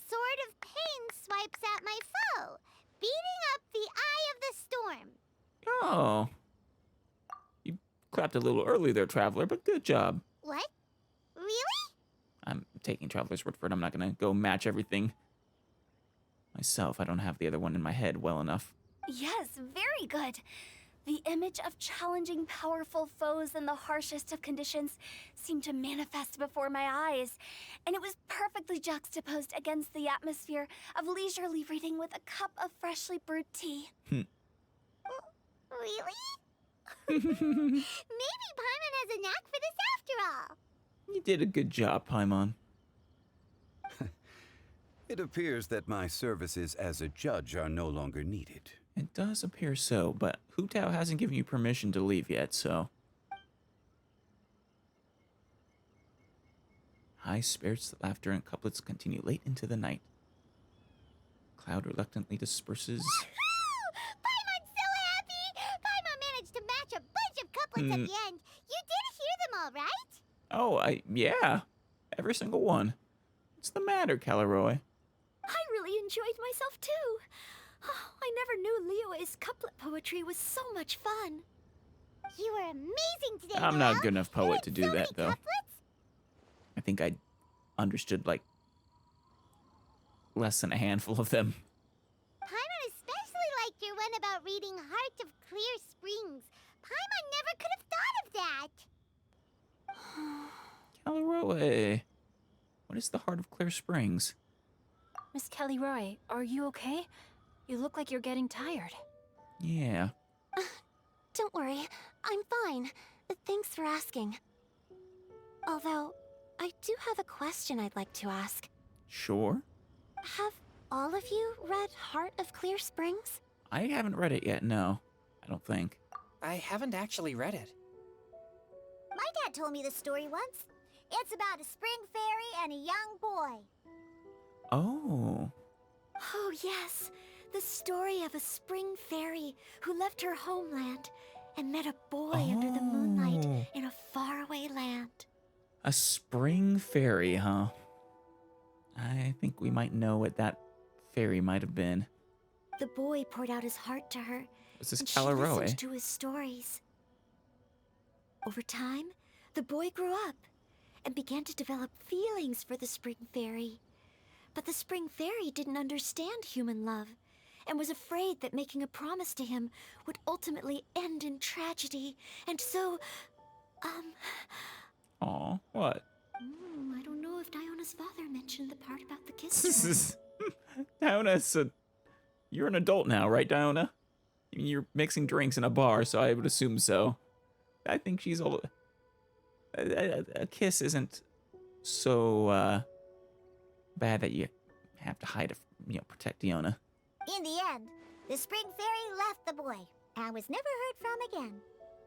Speaker 4: sword of pain swipes at my foe, beating up the eye of the storm.
Speaker 1: Oh. You clapped a little early there, Traveler, but good job.
Speaker 4: What? Really?
Speaker 1: I'm taking Traveler's word for it. I'm not going to go match everything myself. I don't have the other one in my head well enough.
Speaker 3: Yes, very good. The image of challenging powerful foes in the harshest of conditions seemed to manifest before my eyes, and it was perfectly juxtaposed against the atmosphere of leisurely reading with a cup of freshly brewed tea.
Speaker 4: Really? Maybe Paimon has a knack for this after all.
Speaker 1: You did a good job, Paimon.
Speaker 11: It appears that my services as a judge are no longer needed.
Speaker 1: It does appear so, but Hu Tao hasn't given you permission to leave yet, so... High spirits, laughter, and couplets continue late into the night. Cloud reluctantly disperses.
Speaker 3: Paimon's so happy! Paimon managed to match a bunch of couplets at the end. You did hear them all, right?
Speaker 1: Oh, yeah. Every single one. What's the matter, Caleroy?
Speaker 4: I really enjoyed myself too. Oh, I never knew Liyue's couplet poetry was so much fun.
Speaker 3: You were amazing today,
Speaker 1: I'm not
Speaker 3: Noelle.
Speaker 1: good enough poet to
Speaker 3: You
Speaker 1: do
Speaker 3: had so
Speaker 1: that,
Speaker 3: many
Speaker 1: though.
Speaker 3: couplets?
Speaker 1: I think I understood, like, less than a handful of them.
Speaker 3: Paimon especially liked your one about reading Heart of Clear Springs. Paimon never could have thought of that.
Speaker 1: Caleroy. What is the Heart of Clear Springs?
Speaker 8: Miss Kelly Roy, are you okay? You look like you're getting tired.
Speaker 1: Yeah.
Speaker 12: Don't worry, I'm fine. Thanks for asking. Although, I do have a question I'd like to ask.
Speaker 1: Sure.
Speaker 12: Have all of you read Heart of Clear Springs?
Speaker 1: I haven't read it yet, no. I don't think.
Speaker 7: I haven't actually read it.
Speaker 3: My dad told me this story once. It's about a spring fairy and a young boy.
Speaker 1: Oh.
Speaker 4: Oh, yes. The story of a spring fairy who left her homeland and met a boy under the moonlight in a faraway land.
Speaker 1: A spring fairy, huh? I think we might know what that fairy might have been.
Speaker 4: The boy poured out his heart to her,
Speaker 1: Was this
Speaker 4: and she
Speaker 1: Caleroy?
Speaker 4: listened to his stories. Over time, the boy grew up and began to develop feelings for the spring fairy. But the spring fairy didn't understand human love and was afraid that making a promise to him would ultimately end in tragedy. And so,
Speaker 1: Aw, what?
Speaker 4: I don't know if Diona's father mentioned the part about the kiss.
Speaker 1: Diona, you're an adult now, right, Diona? I mean, you're mixing drinks in a bar, so I would assume so. I think she's old. A kiss isn't so bad that you have to hide it, protect Diona.
Speaker 3: In the end, the spring fairy left the boy and was never heard from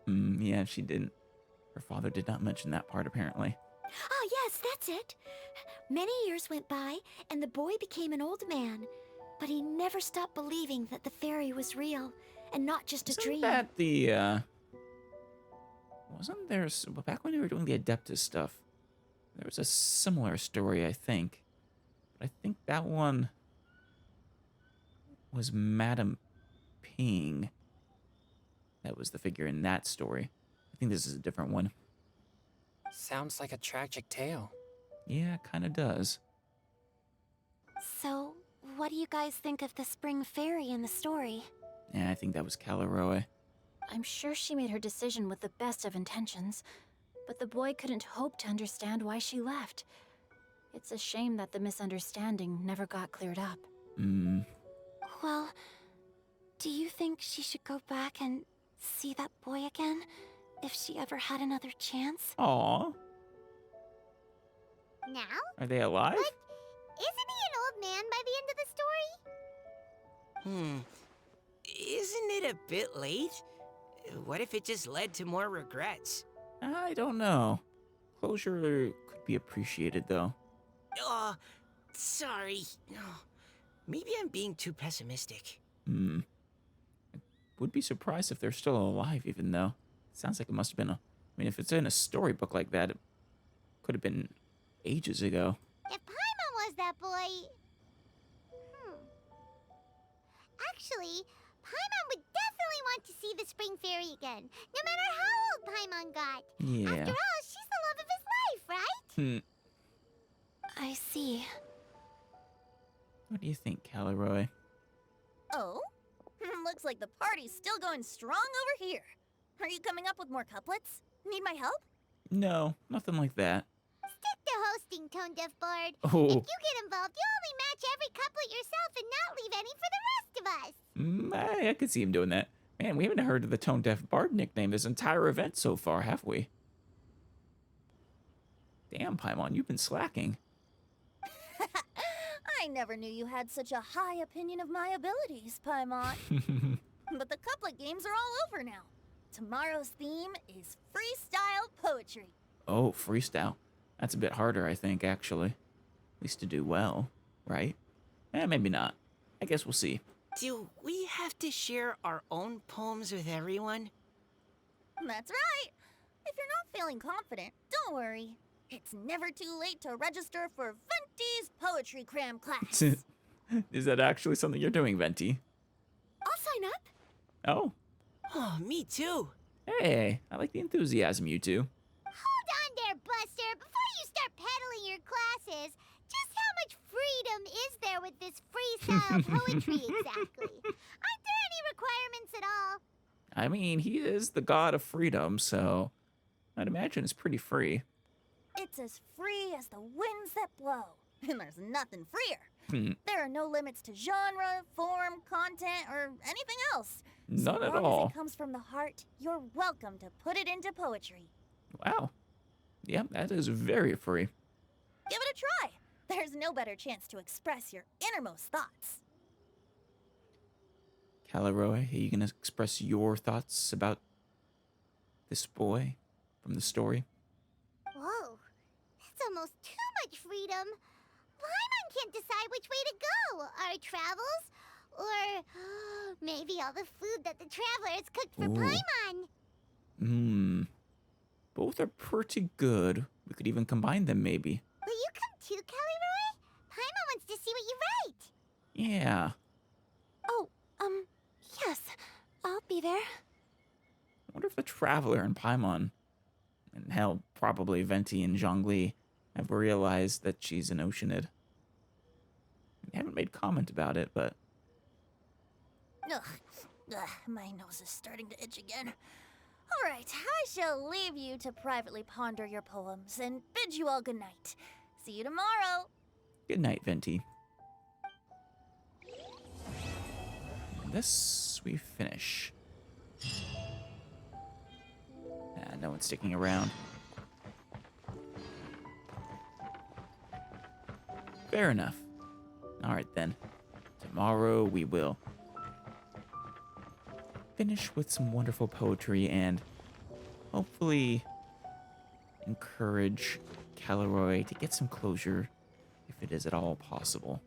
Speaker 3: again.
Speaker 1: Yeah, she didn't. Her father did not mention that part, apparently.
Speaker 4: Oh, yes, that's it. Many years went by, and the boy became an old man. But he never stopped believing that the fairy was real, and not just a dream.
Speaker 1: That the, wasn't there, back when we were doing the Adeptus stuff, there was a similar story, I think. But I think that one was Madame Ping. That was the figure in that story. I think this is a different one.
Speaker 7: Sounds like a tragic tale.
Speaker 1: Yeah, kind of does.
Speaker 12: So, what do you guys think of the spring fairy in the story?
Speaker 1: Yeah, I think that was Caleroy.
Speaker 8: I'm sure she made her decision with the best of intentions, but the boy couldn't hope to understand why she left. It's a shame that the misunderstanding never got cleared up.
Speaker 12: Well, do you think she should go back and see that boy again, if she ever had another chance?
Speaker 1: Aw.
Speaker 3: Now?
Speaker 1: Are they alive?
Speaker 3: But isn't he an old man by the end of the story?
Speaker 6: Isn't it a bit late? What if it just led to more regrets?
Speaker 1: I don't know. Closure could be appreciated, though.
Speaker 6: Sorry. Maybe I'm being too pessimistic.
Speaker 1: I would be surprised if they're still alive, even though. It sounds like it must have been I mean, if it's in a storybook like that, it could have been ages ago.
Speaker 3: If Paimon was that boy... Actually, Paimon would definitely want to see the spring fairy again, no matter how old Paimon got.
Speaker 1: Yeah.
Speaker 3: After all, she's the love of his life, right?
Speaker 12: I see.
Speaker 1: What do you think, Caleroy?
Speaker 5: Oh? Looks like the party's still going strong over here. Are you coming up with more couplets? Need my help?
Speaker 1: No, nothing like that.
Speaker 3: Stick to hosting, Tone Deaf Bard.
Speaker 1: Oh.
Speaker 3: If you get involved, you'll only match every couplet yourself and not leave any for the rest of us.
Speaker 1: I could see him doing that. Man, we haven't heard of the Tone Deaf Bard nickname this entire event so far, have we? Damn, Paimon, you've been slacking.
Speaker 5: I I never knew you had such a high opinion of my abilities, Paimon. But the couplet games are all over now. Tomorrow's theme is freestyle poetry.
Speaker 1: Oh, freestyle. That's a bit harder, I think, actually. At least to do well, right? Maybe not. I guess we'll see.
Speaker 6: Do we have to share our own poems with everyone?
Speaker 5: That's right. If you're not feeling confident, don't worry. It's never too late to register for Venti's poetry cram class.
Speaker 1: Is that actually something you're doing, Venti?
Speaker 4: I'll sign up.
Speaker 1: Oh.
Speaker 6: Oh, me too.
Speaker 1: Hey, I like the enthusiasm, you two.
Speaker 3: Hold on there, Buster. Before you start peddling your classes, just how much freedom is there with this freestyle poetry exactly? Aren't there any requirements at all?
Speaker 1: I mean, he is the god of freedom, so I'd imagine it's pretty free.
Speaker 5: It's as free as the winds that blow, and there's nothing freer. There are no limits to genre, form, content, or anything else.
Speaker 1: None at
Speaker 5: So long
Speaker 1: all.
Speaker 5: as it comes from the heart, you're welcome to put it into poetry.
Speaker 1: Wow. Yeah, that is very free.
Speaker 5: Give it a try. There's no better chance to express your innermost thoughts.
Speaker 1: Calaroy, are you going to express your thoughts about this boy from the story?
Speaker 3: Whoa, that's almost too much freedom. Paimon can't decide which way to go. Our travels, or maybe all the food that the travelers cooked for Paimon.
Speaker 1: Both are pretty good. We could even combine them, maybe.
Speaker 3: Will you come too, Calaroy? Paimon wants to see what you write.
Speaker 1: Yeah.
Speaker 12: Oh, yes. I'll be there.
Speaker 1: I wonder if the Traveler and Paimon, and hell, probably Venti and Zhongli, have realized that she's an Oceanid. They haven't made comment about it, but...
Speaker 5: Ugh, my nose is starting to itch again. All right, I shall leave you to privately ponder your poems and bid you all good night. See you tomorrow.
Speaker 1: Good night, Venti. And this we finish. No one's sticking around. Fair enough. Alright then. Tomorrow we will finish with some wonderful poetry and hopefully encourage Calaroy to get some closure if it is at all possible.